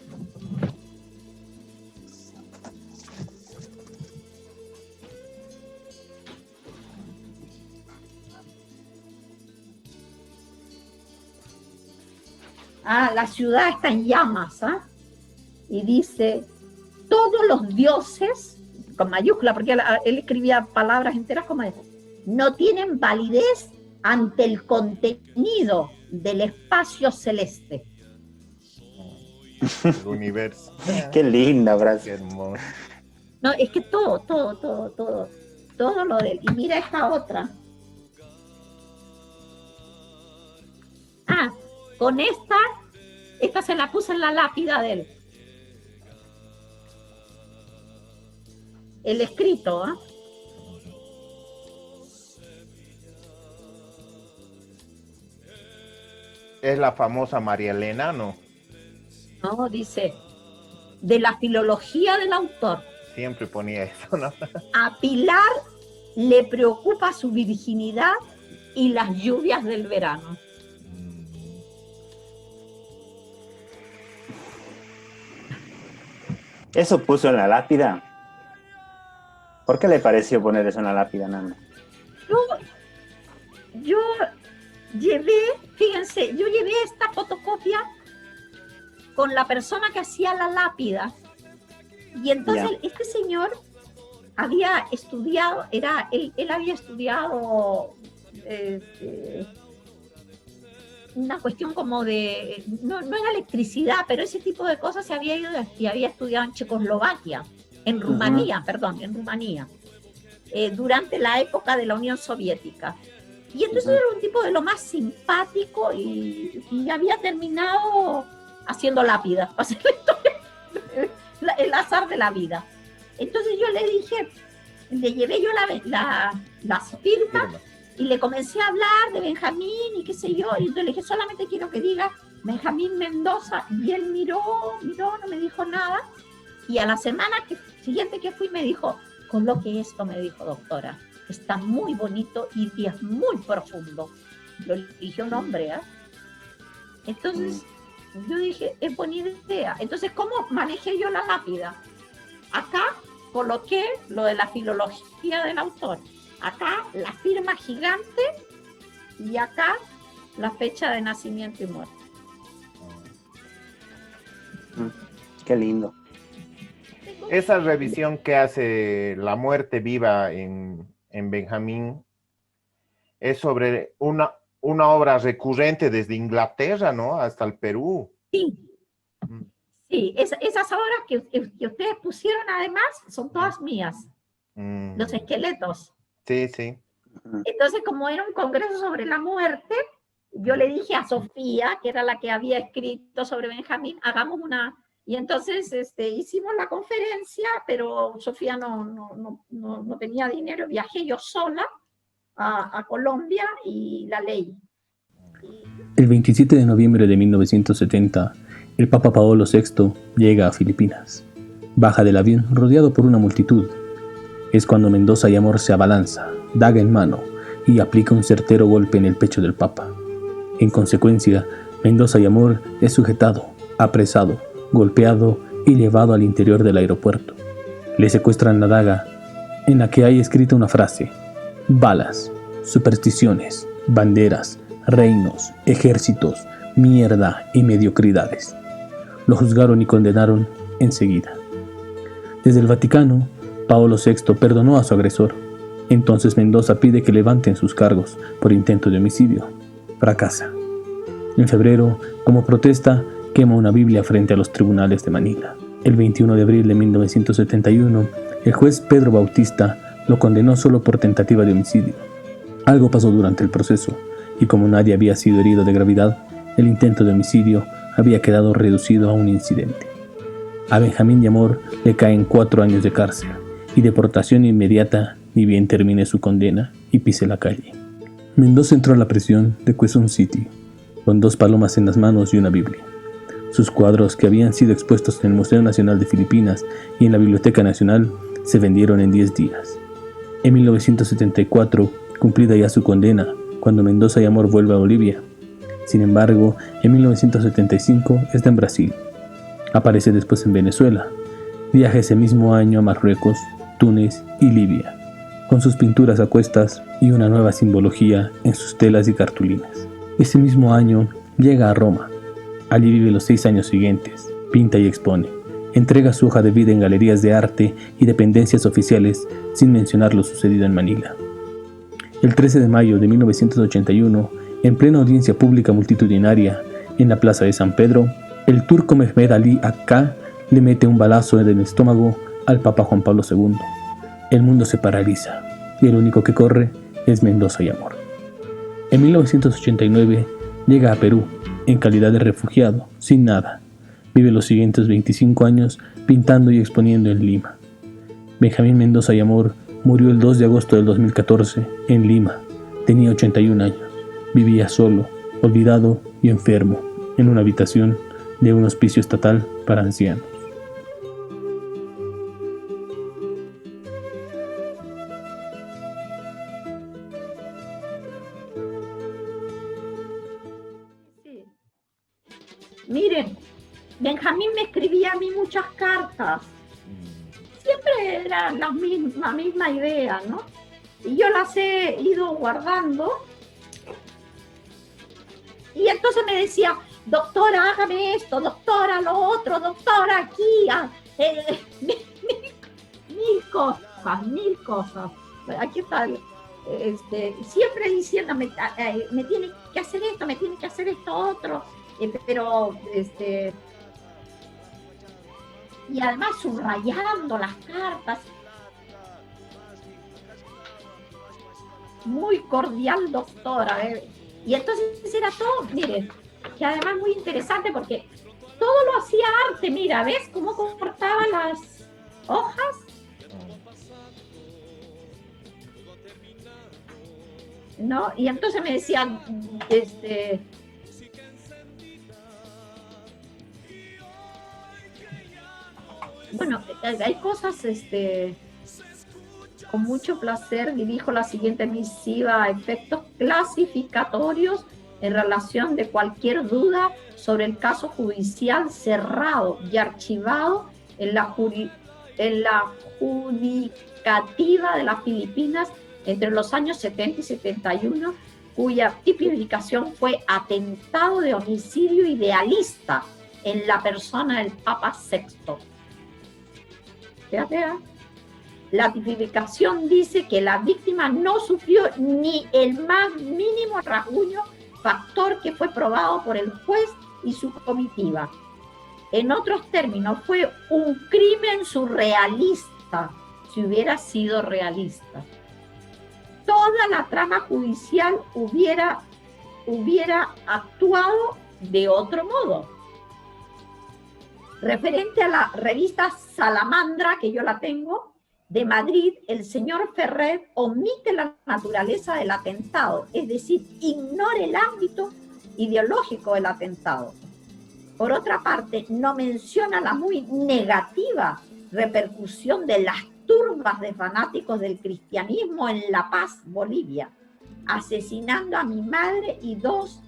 La ciudad está en llamas, ¿ah? Y dice, todos los dioses, con mayúscula, porque él escribía palabras enteras como eso, no tienen validez ante el contenido del espacio celeste. El universo. Qué linda frase. Qué hermoso. No, es que todo lo de él. Y mira esta otra. Con esta se la puse en la lápida de él. El escrito, ¿ah? Es la famosa María Elena, ¿no? No, dice, de la filología del autor. Siempre ponía eso, ¿no? A Pilar le preocupa su virginidad y las lluvias del verano. ¿Eso puso en la lápida? ¿Por qué le pareció poner eso en la lápida, Nana? Yo llevé, fíjense, esta fotocopia con la persona que hacía la lápida. Y entonces este señor había estudiado, él había estudiado una cuestión como de, no era electricidad, pero ese tipo de cosas se había ido y había estudiado en Checoslovaquia, en Rumanía, durante la época de la Unión Soviética. Y entonces era un tipo de lo más simpático y había terminado haciendo lápidas, el azar de la vida. Entonces yo le dije, le llevé yo las firmas y le comencé a hablar de Benjamín y qué sé yo, y entonces le dije, solamente quiero que diga Benjamín Mendoza, y él miró, no me dijo nada, y a la semana siguiente que fui me dijo, coloque esto, me dijo, doctora, está muy bonito y es muy profundo. Lo eligió un hombre, ¿eh? Entonces yo dije, es buena idea. Entonces, ¿cómo manejé yo la lápida? Acá coloqué lo de la filología del autor. Acá la firma gigante y acá la fecha de nacimiento y muerte. Qué lindo. Esa revisión que hace La Muerte Viva en en Benjamín es sobre una obra recurrente desde Inglaterra, ¿no? Hasta el Perú. Sí, sí, esas obras que ustedes pusieron además son todas mías, los esqueletos. Sí, sí. Entonces, como era un congreso sobre la muerte, yo le dije a Sofía, que era la que había escrito sobre Benjamín, hagamos una... Y entonces hicimos la conferencia, pero Sofía no tenía dinero, viajé yo sola a Colombia y la leí. El 27 de noviembre de 1970, el Papa Paolo VI llega a Filipinas. Baja del avión rodeado por una multitud. Es cuando Mendoza y Amor se abalanza, daga en mano, y aplica un certero golpe en el pecho del Papa. En consecuencia, Mendoza y Amor es sujetado, apresado, golpeado y llevado al interior del aeropuerto. Le secuestran la daga, en la que hay escrita una frase: balas, supersticiones, banderas, reinos, ejércitos, mierda y mediocridades. Lo juzgaron y condenaron enseguida. Desde el Vaticano, Paolo VI perdonó a su agresor. Entonces Mendoza pide que levanten sus cargos por intento de homicidio. Fracasa. En febrero, como protesta, quema una Biblia frente a los tribunales de Manila. El 21 de abril de 1971, el juez Pedro Bautista lo condenó solo por tentativa de homicidio. Algo pasó durante el proceso, y como nadie había sido herido de gravedad, el intento de homicidio había quedado reducido a un incidente. A Benjamín de Amor le caen 4 años de cárcel y deportación inmediata, ni bien termine su condena y pise la calle. Mendoza entró a la prisión de Quezon City, con 2 palomas en las manos y una Biblia. Sus cuadros, que habían sido expuestos en el Museo Nacional de Filipinas y en la Biblioteca Nacional, se vendieron en 10 días. En 1974, cumplida ya su condena, cuando Mendoza y Amor vuelve a Bolivia. Sin embargo, en 1975 está en Brasil. Aparece después en Venezuela. Viaja ese mismo año a Marruecos, Túnez y Libia, con sus pinturas a cuestas y una nueva simbología en sus telas y cartulinas. Ese mismo año llega a Roma. Allí vive los 6 años siguientes, pinta y expone. Entrega su hoja de vida en galerías de arte y dependencias oficiales, sin mencionar lo sucedido en Manila. El 13 de mayo de 1981, en plena audiencia pública multitudinaria en la plaza de San Pedro, el turco Mehmed Ali Akka le mete un balazo en el estómago al Papa Juan Pablo II. El mundo se paraliza y el único que corre es Mendoza y Amor. En 1989 llega a Perú en calidad de refugiado, sin nada. Vive los siguientes 25 años pintando y exponiendo en Lima. Benjamín Mendoza y Amor murió el 2 de agosto del 2014 en Lima. Tenía 81 años. Vivía solo, olvidado y enfermo, en una habitación de un hospicio estatal para ancianos. Sí. Miren, Benjamín me escribía a mí muchas cartas. Siempre era la misma idea, ¿no? Y yo las he ido guardando. Y entonces me decía: doctora, hágame esto, doctora, lo otro, doctora, aquí. Mil cosas. Aquí está. Siempre diciéndome, me tiene que hacer esto, me tiene que hacer esto otro. Pero y además subrayando las cartas. Muy cordial, doctora. Y entonces era todo, miren, que además muy interesante porque todo lo hacía arte. Mira, ¿ves cómo cortaba las hojas? ¿No? Y entonces me decían, bueno, hay cosas, con mucho placer dirijo la siguiente misiva a efectos clasificatorios en relación de cualquier duda sobre el caso judicial cerrado y archivado en la judicativa de las Filipinas entre los años 70 y 71, cuya tipificación fue atentado de homicidio idealista en la persona del Papa VI. Fíjate, La tipificación dice que la víctima no sufrió ni el más mínimo rasguño, factor que fue probado por el juez y su comitiva. En otros términos, fue un crimen surrealista, si hubiera sido realista. Toda la trama judicial hubiera actuado de otro modo. Referente a la revista Salamandra, que yo la tengo, de Madrid, el señor Ferrer omite la naturaleza del atentado, es decir, ignora el ámbito ideológico del atentado. Por otra parte, no menciona la muy negativa repercusión de las turbas de fanáticos del cristianismo en La Paz, Bolivia, asesinando a mi madre y dos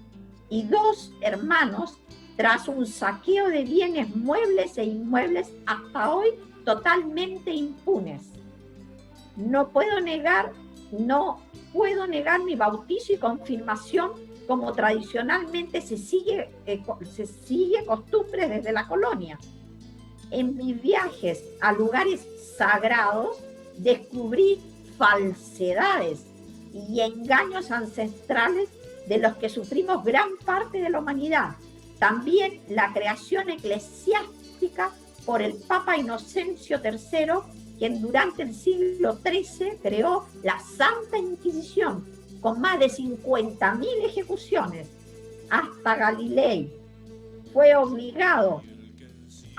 hermanos tras un saqueo de bienes muebles e inmuebles hasta hoy totalmente impunes. No puedo negar mi bautizo y confirmación como tradicionalmente se sigue costumbre desde la colonia. En mis viajes a lugares sagrados descubrí falsedades y engaños ancestrales de los que sufrimos gran parte de la humanidad. También la creación eclesiástica por el Papa Inocencio III, quien durante el siglo XIII creó la Santa Inquisición, con más de 50.000 ejecuciones. Hasta Galilei fue obligado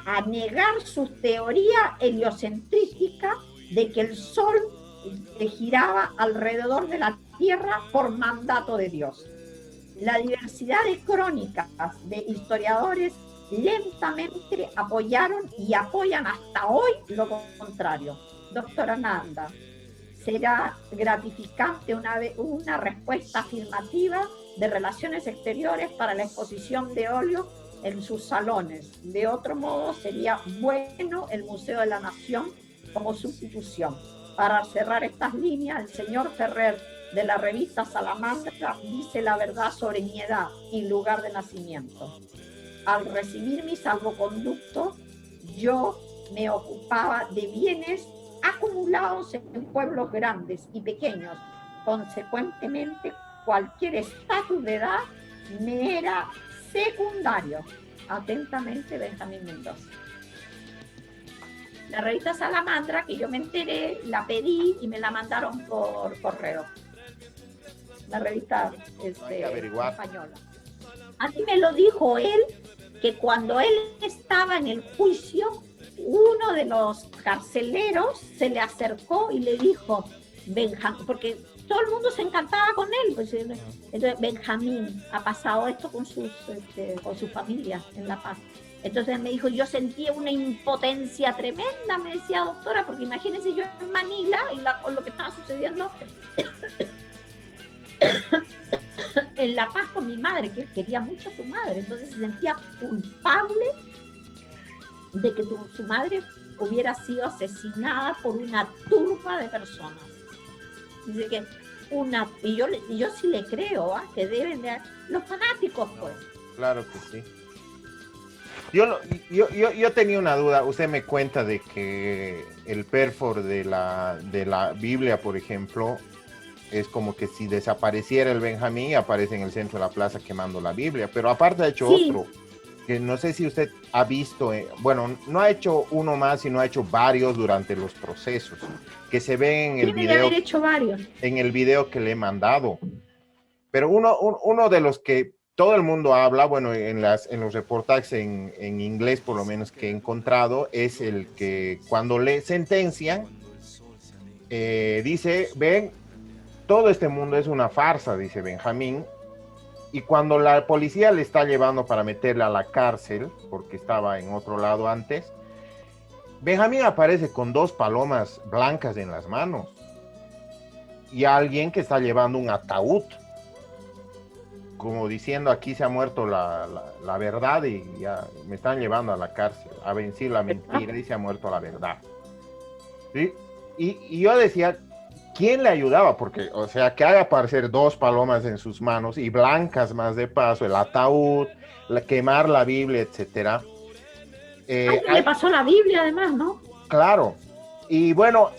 a negar su teoría heliocentrística de que el Sol giraba alrededor de la Tierra por mandato de Dios. La diversidad de crónicas de historiadores lentamente apoyaron y apoyan hasta hoy lo contrario. Doctora Nanda, será gratificante una respuesta afirmativa de Relaciones Exteriores para la exposición de óleo en sus salones. De otro modo, sería bueno el Museo de la Nación como sustitución. Para cerrar estas líneas, el señor Ferrer de la revista Salamandra dice la verdad sobre mi edad y lugar de nacimiento. Al recibir mi salvoconducto, yo me ocupaba de bienes acumulados en pueblos grandes y pequeños. Consecuentemente, cualquier estatus de edad me era secundario. Atentamente, Benjamín Mendoza. La revista Salamandra, que yo me enteré, la pedí y me la mandaron por correo. La revista española. Así me lo dijo él, que cuando él estaba en el juicio, uno de los carceleros se le acercó y le dijo, Benjamín, porque todo el mundo se encantaba con él, pues, entonces, Benjamín, ha pasado esto con su familia en La Paz. Entonces me dijo, yo sentía una impotencia tremenda, me decía, doctora, porque imagínense yo en Manila y con lo que estaba sucediendo en La Paz con mi madre, que quería mucho a su madre, entonces se sentía culpable de que su madre hubiera sido asesinada por una turba de personas. Dice que y yo sí le creo, que deben de los fanáticos, pues. Claro que sí. Yo tenía una duda. Usted me cuenta de que el pérfor de la Biblia, por ejemplo, es como que si desapareciera el Benjamín, aparece en el centro de la plaza quemando la Biblia. Pero aparte ha hecho otro, que no sé si usted ha visto, bueno, no ha hecho uno más, sino ha hecho varios durante los procesos, que se ven en el video. Haber hecho varios. En el video que le he mandado. Pero uno de los que todo el mundo habla, bueno, en los reportajes en inglés por lo menos que he encontrado, es el que cuando le sentencian, dice, ven, todo este mundo es una farsa, dice Benjamín, y cuando la policía le está llevando para meterle a la cárcel, porque estaba en otro lado antes, Benjamín aparece con 2 palomas blancas en las manos, y alguien que está llevando un ataúd, como diciendo, aquí se ha muerto la verdad y ya me están llevando a la cárcel, a vencido la mentira y se ha muerto la verdad. ¿Sí? Y yo decía, ¿quién le ayudaba? Porque, o sea, que haga aparecer 2 palomas en sus manos y blancas más de paso, el ataúd, quemar la Biblia, etcétera. Le pasó la Biblia además, ¿no? Claro. Y bueno,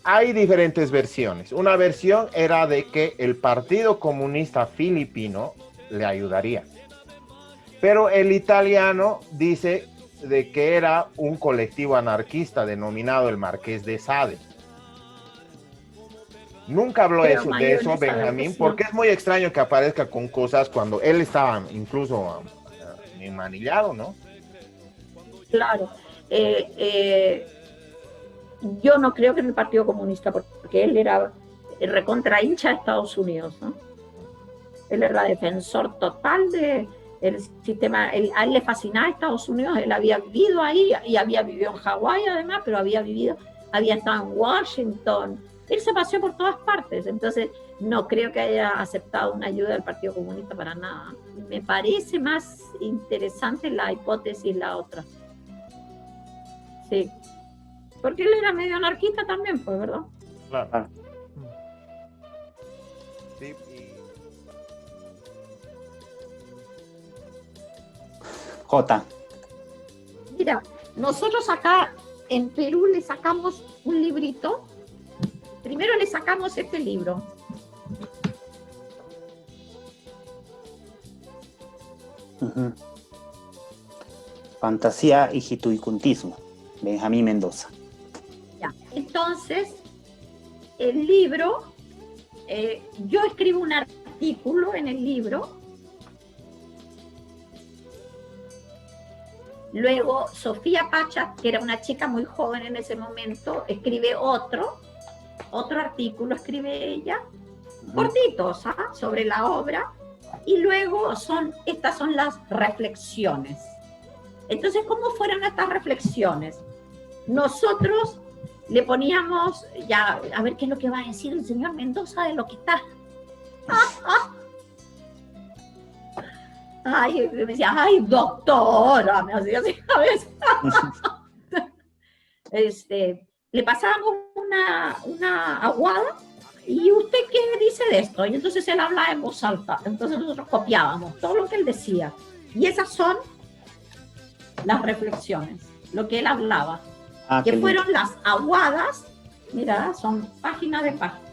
hay diferentes versiones. Una versión era de que el Partido Comunista Filipino le ayudaría. Pero el italiano dice de que era un colectivo anarquista denominado el Marqués de Sade. Nunca habló de eso Benjamín, porque es muy extraño que aparezca con cosas cuando él estaba incluso enmanillado, ¿no? Claro. Yo no creo que en el Partido Comunista, porque él era recontra hincha de Estados Unidos, ¿no? Él era defensor total del sistema. A él le fascinaba Estados Unidos, él había vivido ahí y había vivido en Hawái además, pero había estado en Washington. Él se paseó por todas partes, entonces no creo que haya aceptado una ayuda del Partido Comunista para nada. Me parece más interesante la hipótesis la otra. Sí. Porque él era medio anarquista también, pues, ¿verdad? Claro. Sí, Jota. Mira, nosotros acá en Perú le sacamos un librito. Primero le sacamos este libro. Uh-huh. Fantasía y Jituicuntismo, Benjamín Mendoza. Ya. Entonces, el libro, yo escribo un artículo en el libro. Luego, Sofía Pacha, que era una chica muy joven en ese momento, escribe otro artículo, escribe ella, cortitos, sobre la obra, y luego estas son las reflexiones. Entonces, ¿cómo fueron estas reflexiones? Nosotros le poníamos, ya, a ver qué es lo que va a decir el señor Mendoza de lo que está. Ay, me decía, ay, doctora, me hacía así a veces. Le pasábamos una aguada, ¿y usted qué dice de esto? Y entonces él hablaba en voz alta, entonces nosotros copiábamos todo lo que él decía. Y esas son las reflexiones, lo que él hablaba, que fueron las aguadas, mira, son página de página,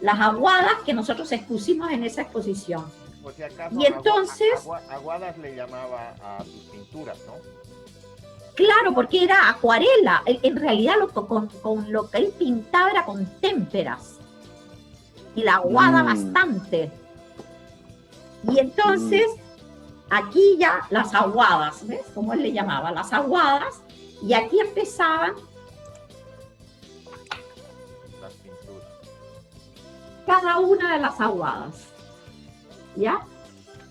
las aguadas que nosotros expusimos en esa exposición. Por si acaso, y entonces... Aguadas le llamaba a sus pinturas, ¿no? Claro, porque era acuarela. En realidad con lo que él pintaba era con témperas. Y la aguada bastante. Y entonces, aquí ya las aguadas, ¿ves? Como él le llamaba, las aguadas. Y aquí empezaban las pinturas. Cada una de las aguadas. ¿Ya?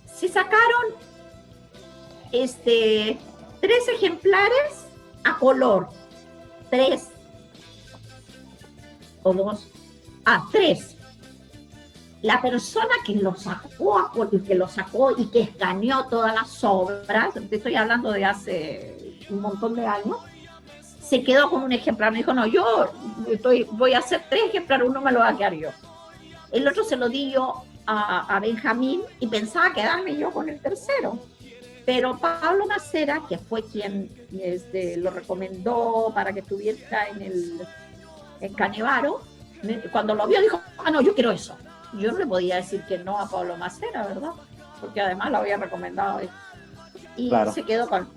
Se sacaron 3 ejemplares a color. 3 o 2. 3. La persona que lo sacó y que escaneó todas las obras, te estoy hablando de hace un montón de años, se quedó con un ejemplar. Me dijo, no, yo voy a hacer 3 ejemplares, uno me lo voy a quedar yo. El otro se lo di yo a Benjamín y pensaba quedarme yo con el tercero. Pero Pablo Macera, que fue quien lo recomendó para que estuviera en Canevaro, cuando lo vio dijo, no, yo quiero eso. Yo no le podía decir que no a Pablo Macera, ¿verdad? Porque además lo había recomendado él. Y claro, se quedó con...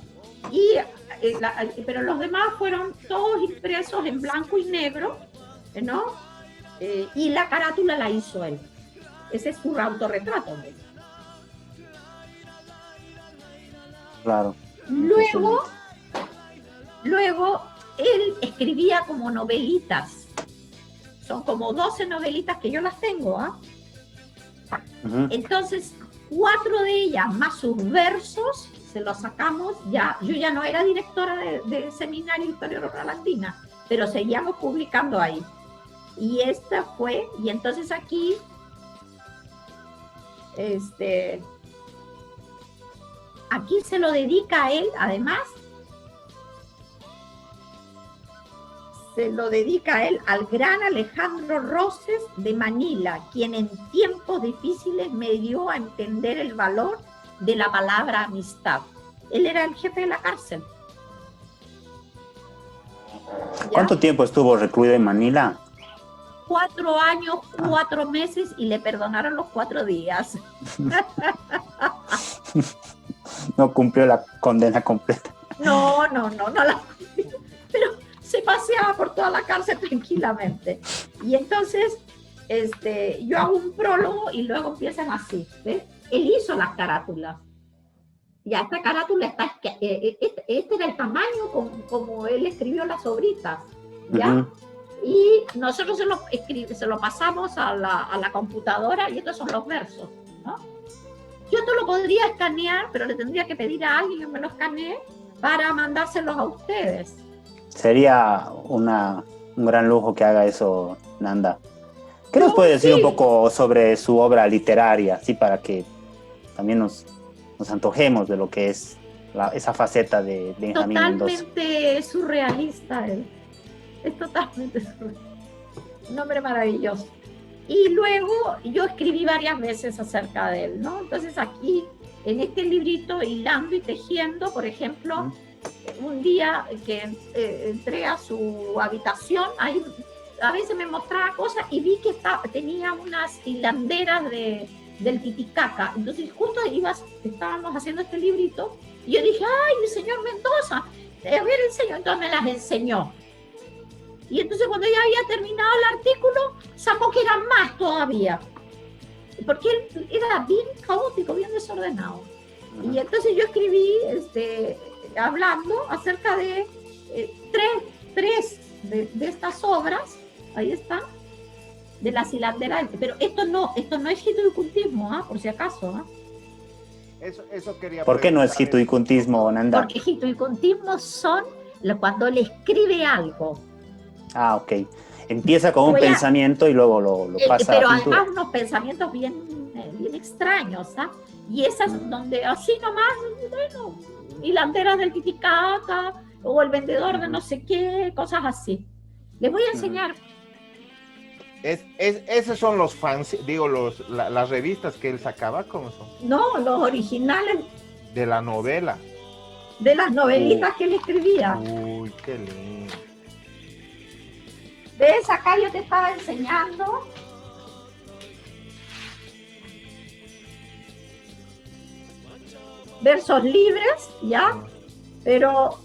pero los demás fueron todos impresos en blanco y negro, ¿no? Y la carátula la hizo él. Ese es su autorretrato. Claro. Luego él escribía como novelitas. Son como 12 novelitas que yo las tengo, Entonces, 4 de ellas más sus versos se los sacamos ya. Yo ya no era directora del seminario de Historia Oral Andina, pero seguíamos publicando ahí. Y esta fue, y entonces aquí aquí se lo dedica a él, además, se lo dedica a él al gran Alejandro Roses de Manila, quien en tiempos difíciles me dio a entender el valor de la palabra amistad. Él era el jefe de la cárcel. ¿Cuánto tiempo estuvo recluido en Manila? 4 años, 4 meses y le perdonaron los 4 días. No cumplió la condena completa. No la cumplió, pero se paseaba por toda la cárcel tranquilamente. Y entonces yo hago un prólogo y luego empiezan así, ¿ves? Él hizo las carátulas. Ya esta carátula está, este era el tamaño como él escribió las obritas, ¿ya? Ujú. Y nosotros se lo pasamos a la computadora y estos son los versos, ¿no? Yo esto lo podría escanear, pero le tendría que pedir a alguien que me lo escanee para mandárselos a ustedes. Sería un gran lujo que haga eso, Nanda. ¿Qué nos puede decir sí. un poco sobre su obra literaria, así para que también nos antojemos de lo que es esa faceta de Benjamín Mendoza? Totalmente surrealista él. Es totalmente surrealista. Un hombre maravilloso. Y luego yo escribí varias veces acerca de él, ¿no? Entonces aquí, en este librito, hilando y tejiendo, por ejemplo, un día que entré a su habitación, ahí a veces me mostraba cosas y vi que tenía unas hilanderas del Titicaca. Entonces justo estábamos haciendo este librito y yo dije, ¡ay, el señor Mendoza! A ver, enseñó. Entonces me las enseñó. Y entonces cuando ya había terminado el artículo, sacó que eran más todavía. Porque él era bien caótico, bien desordenado. Y entonces yo escribí, hablando acerca de tres de estas obras, ahí están, de las hilanderas. Pero esto no es hitoicultismo, por si acaso. Eso quería ¿Por qué no es preguntar. hitoicultismo, Nanda? Porque hitoicultismo son cuando le escribe algo. Ah, ok. Empieza con un pensamiento y luego lo pasa pero a la pintura. además unos pensamientos bien extraños, y esas donde así nomás, bueno, hilanderas del Titicaca o el vendedor de no sé qué, cosas así. Les voy a enseñar. Esos son los fans, digo, las revistas que él sacaba, ¿cómo son? No, los originales De la novela. de las novelitas que él escribía. Uy, qué lindo. ¿Ves? Acá yo te estaba enseñando. Versos libres, ¿ya? Pero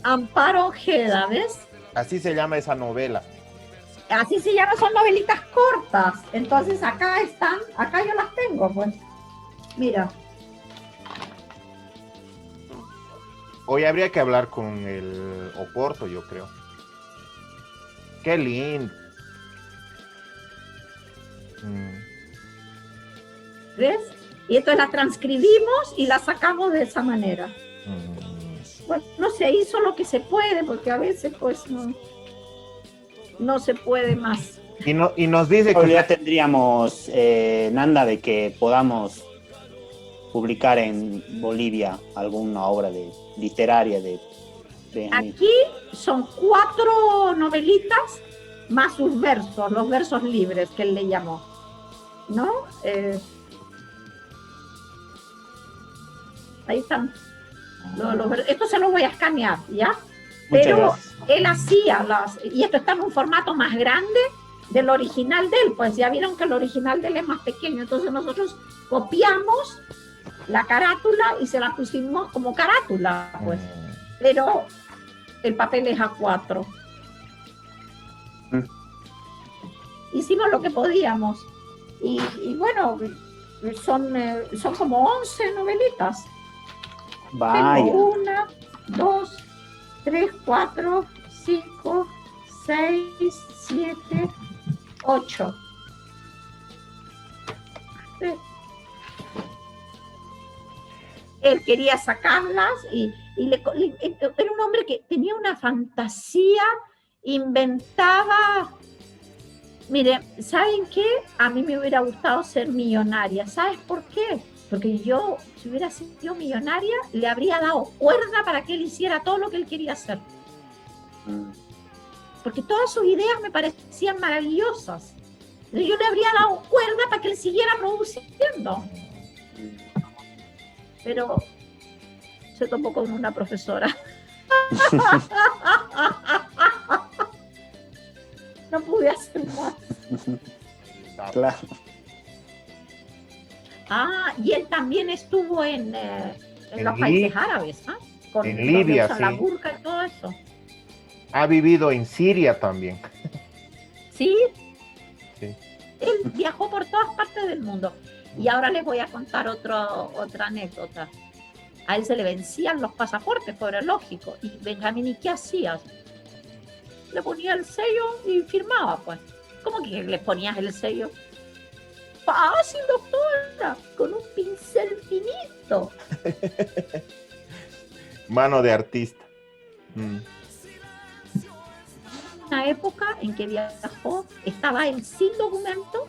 Amparo Ojeda, ¿ves? Así se llama esa novela. Así se llaman, son novelitas cortas. Entonces acá están, acá yo las tengo, pues. Mira. Hoy habría que hablar con el Oporto, yo creo. Qué lindo. ¿Ves? Y entonces la transcribimos y la sacamos de esa manera. Bueno, no se hizo lo que se puede, porque a veces pues no se puede más. Y nos dice Hoy que ya tendríamos, Nanda, de que podamos publicar en Bolivia alguna obra literaria de Benjamín. Aquí son 4 novelitas más sus versos, los versos libres que él le llamó, ¿no? Ahí están. Esto se lo voy a escanear, ¿ya? Muchas Pero gracias. él hacía y esto está en un formato más grande del original de él, pues ya vieron que el original de él es más pequeño, entonces nosotros copiamos la carátula y se la pusimos como carátula, pues, pero el papel es A4. Hicimos lo que podíamos y bueno, son como 11 novelitas. Vaya. Tengo 1, 2, 3, 4, 5, 6, 7, 8. Él quería sacarlas y era un hombre que tenía una fantasía, inventaba. Mire, ¿saben qué? A mí me hubiera gustado ser millonaria. ¿Sabes por qué? Porque yo, si hubiera sido millonaria, le habría dado cuerda para que él hiciera todo lo que él quería hacer. Porque todas sus ideas me parecían maravillosas. Yo le habría dado cuerda para que él siguiera produciendo. Pero se topó con una profesora. Claro. Ah, y él también estuvo en los En países árabes, ¿ah? Con en donde Libia, usan la sí. burka y todo eso. Ha vivido en Siria también. Sí, Sí. él viajó por todas partes del mundo. Y ahora les voy a contar otra anécdota. A él se le vencían los pasaportes, pues era lógico. Y Benjamín, ¿y qué hacías? Le ponía el sello y firmaba, pues. ¿Cómo que le ponías el sello? Fácil, doctora, con un pincel finito. Mano de artista. Mm. Una época en que viajó, estaba él sin documento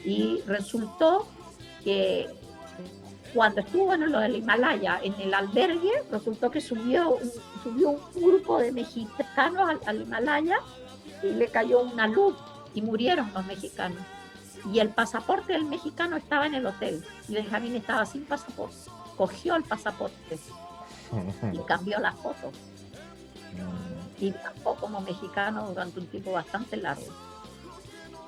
y resultó que cuando estuvo en lo del Himalaya, en el albergue, resultó que subió un grupo de mexicanos al Himalaya y le cayó una luz y murieron los mexicanos. Y el pasaporte del mexicano estaba en el hotel y Benjamín estaba sin pasaporte. Cogió el pasaporte y cambió las fotos. Y viajó como mexicano durante un tiempo bastante largo.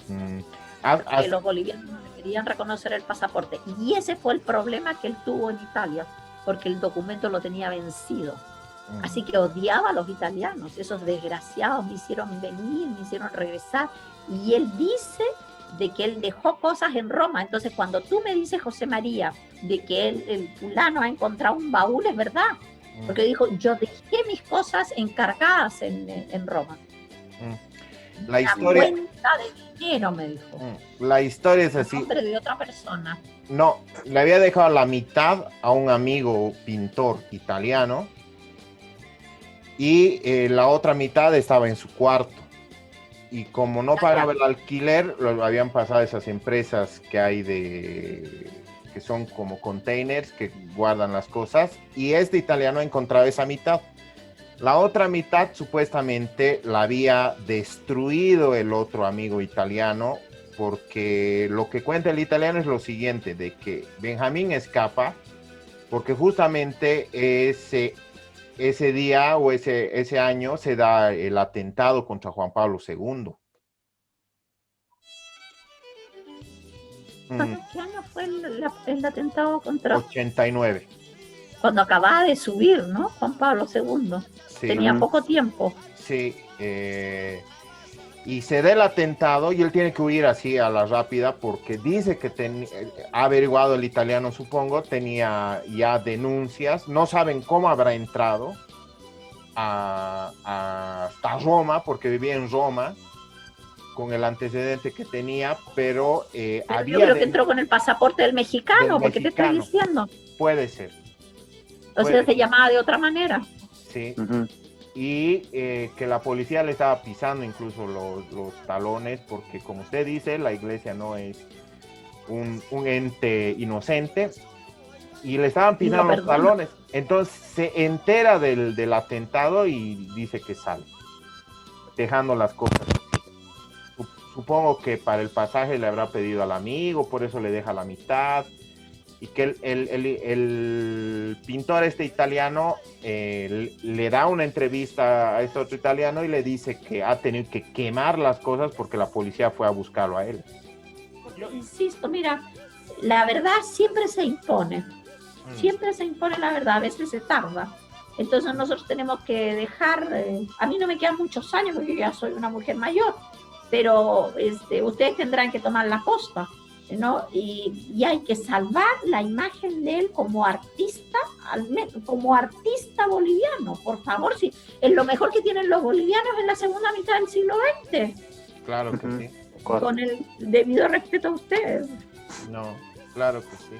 Que los bolivianos no le querían reconocer el pasaporte. Y ese fue el problema que él tuvo en Italia, porque el documento lo tenía vencido. Así que odiaba a los italianos. Esos desgraciados me hicieron venir, me hicieron regresar. Y él dice de que él dejó cosas en Roma. Entonces, cuando tú me dices, José María, de que el fulano ha encontrado un baúl, es verdad. Porque dijo, yo dejé mis cosas encargadas en Roma. La historia, una cuenta de dinero, me dijo. la historia es así. Nombre de otra persona. No, le había dejado la mitad a un amigo pintor italiano y la otra mitad estaba en su cuarto. Y como no pagaba el alquiler, lo habían pasado a esas empresas que hay que son como containers que guardan las cosas, y este italiano ha encontrado esa mitad. La otra mitad supuestamente la había destruido el otro amigo italiano, porque lo que cuenta el italiano es lo siguiente, de que Benjamín escapa porque justamente ese día o ese año se da el atentado contra Juan Pablo II. ¿Qué año fue el atentado contra? 89. Cuando acababa de subir, ¿no? Juan Pablo II. Sí. Tenía poco tiempo. Sí. Y se da el atentado y él tiene que huir así a la rápida porque dice que ha averiguado el italiano, supongo, tenía ya denuncias. No saben cómo habrá entrado hasta Roma, porque vivía en Roma, con el antecedente que tenía, pero yo creo que entró con el pasaporte del mexicano, porque te estoy diciendo. Puede ser. O sea, se llamaba de otra manera. Sí. Y que la policía le estaba pisando incluso los talones, porque como usted dice, la iglesia no es un ente inocente, y le estaban pisando los talones. Entonces se entera del atentado y dice que sale, dejando las cosas. Supongo que para el pasaje le habrá pedido al amigo, por eso le deja la mitad. Y que el pintor italiano le da una entrevista a este otro italiano y le dice que ha tenido que quemar las cosas porque la policía fue a buscarlo a él. Yo insisto, mira, la verdad siempre se impone. Siempre se impone la verdad, a veces se tarda. Entonces nosotros tenemos que dejar, a mí no me quedan muchos años porque yo ya soy una mujer mayor, pero ustedes tendrán que tomar la posta, ¿no? Y hay que salvar la imagen de él como artista, como artista boliviano, por favor, sí. Es lo mejor que tienen los bolivianos en la segunda mitad del siglo XX. Claro que sí. Con el debido respeto a ustedes. No, claro que sí.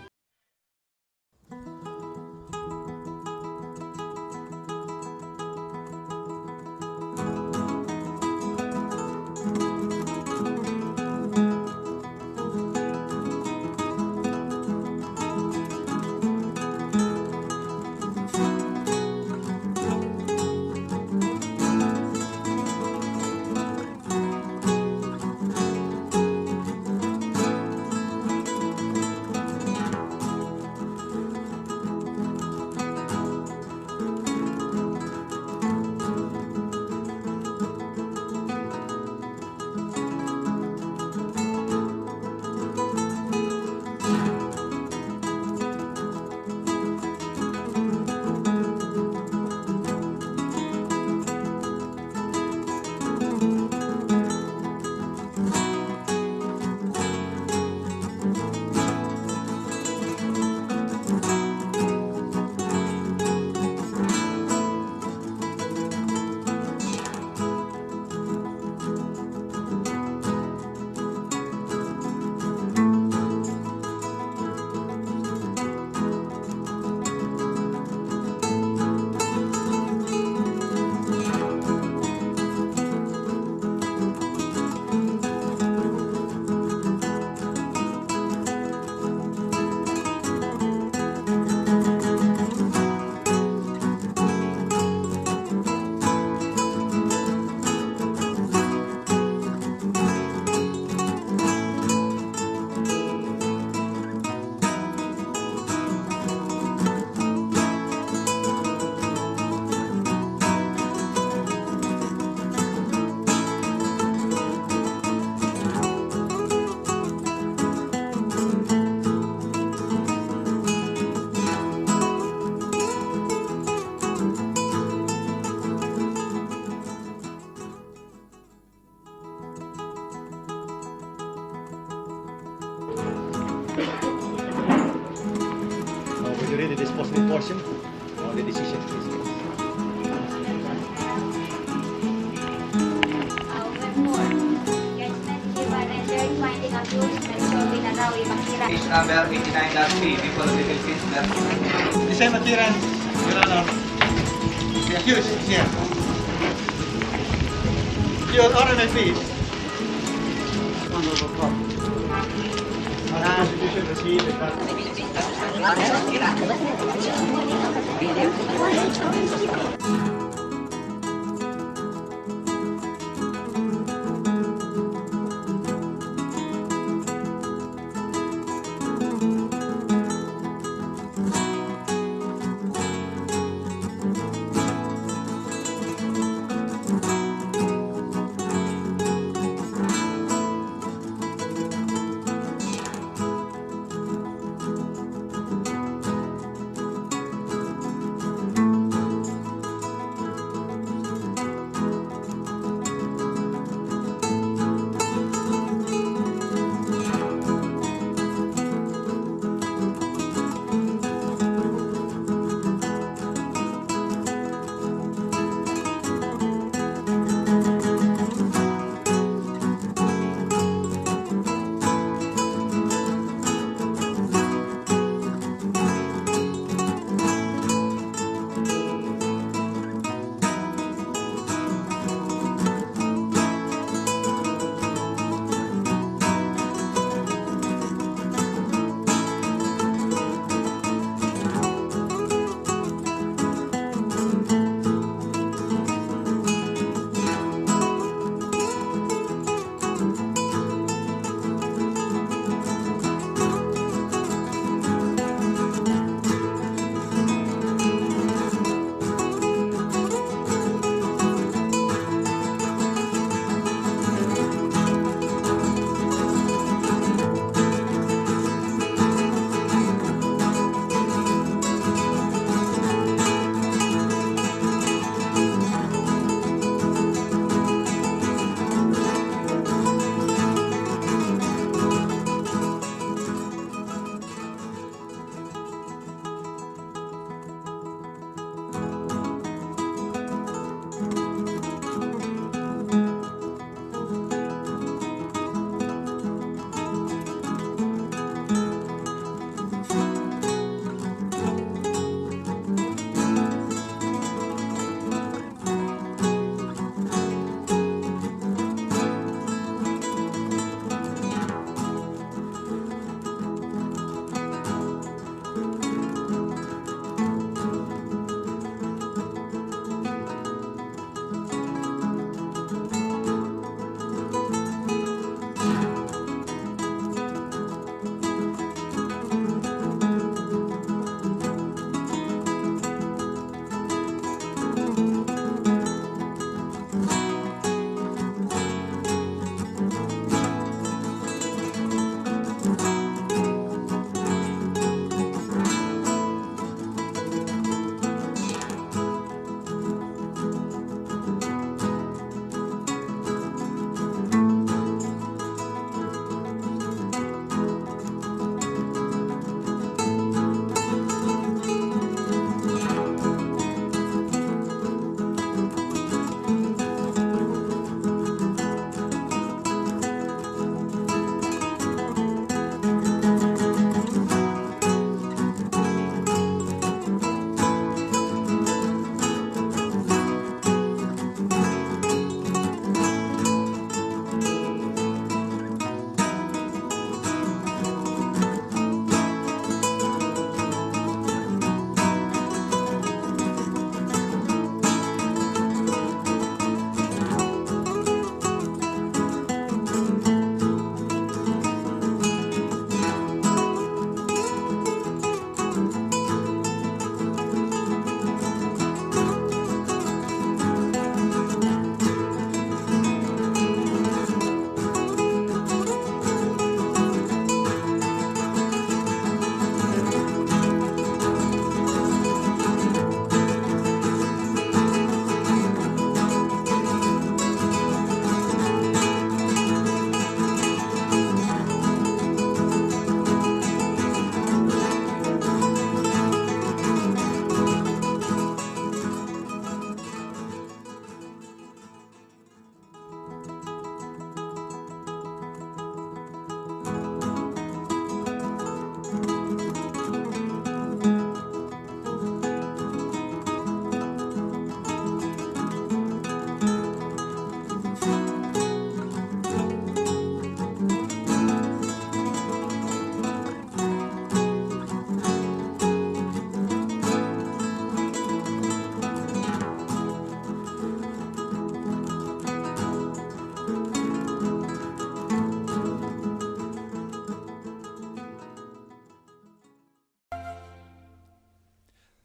Will you read the disposable portion or the decision, please? Case number 89-3, people of the Philippines. The same appearance, Your Honor. The accused is here. Your Honor, my please. Honorable Court. As the Constitution received and that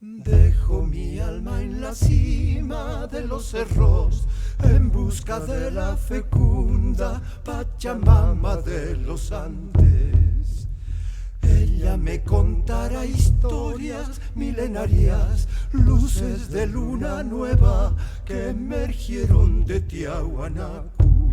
Dejo mi alma en la cima de los cerros en busca de la fecunda Pachamama de los Andes. Ella me contará historias milenarias, luces de luna nueva que emergieron de Tiahuanacu.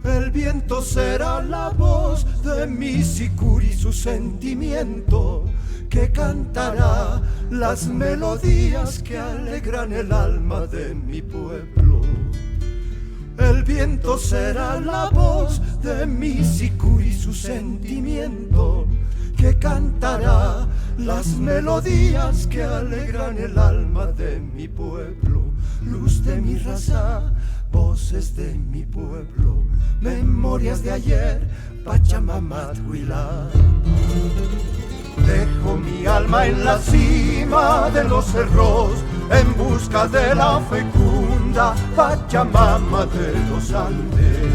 El viento será la voz de mi sicuri, su sentimiento que cantará las melodías que alegran el alma de mi pueblo. El viento será la voz de mi sicuri, su sentimiento que cantará las melodías que alegran el alma de mi pueblo. Luz de mi raza, voces de mi pueblo, memorias de ayer, Pachamama Huilapa. Dejo mi alma en la cima de los cerros en busca de la fecunda Pachamama de los Andes.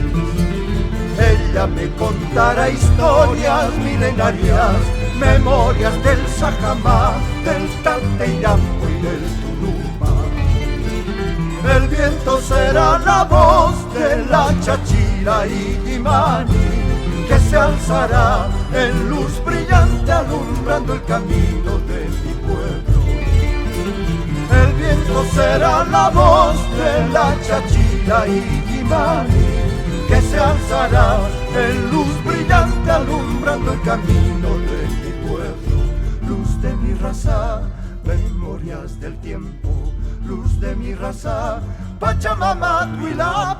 Ella me contará historias milenarias, memorias del Sajamá, del Tateirapo y del Tunumpa. El viento será la voz de la Chachira y Guimani, que se alzará en luz brillante alumbrando el camino de mi pueblo. El viento será la voz de la Chachira y Guimani, que se alzará en luz brillante alumbrando el camino de mi pueblo. Luz de mi raza, memorias del tiempo, luz de mi raza, Pachamama Huilapa.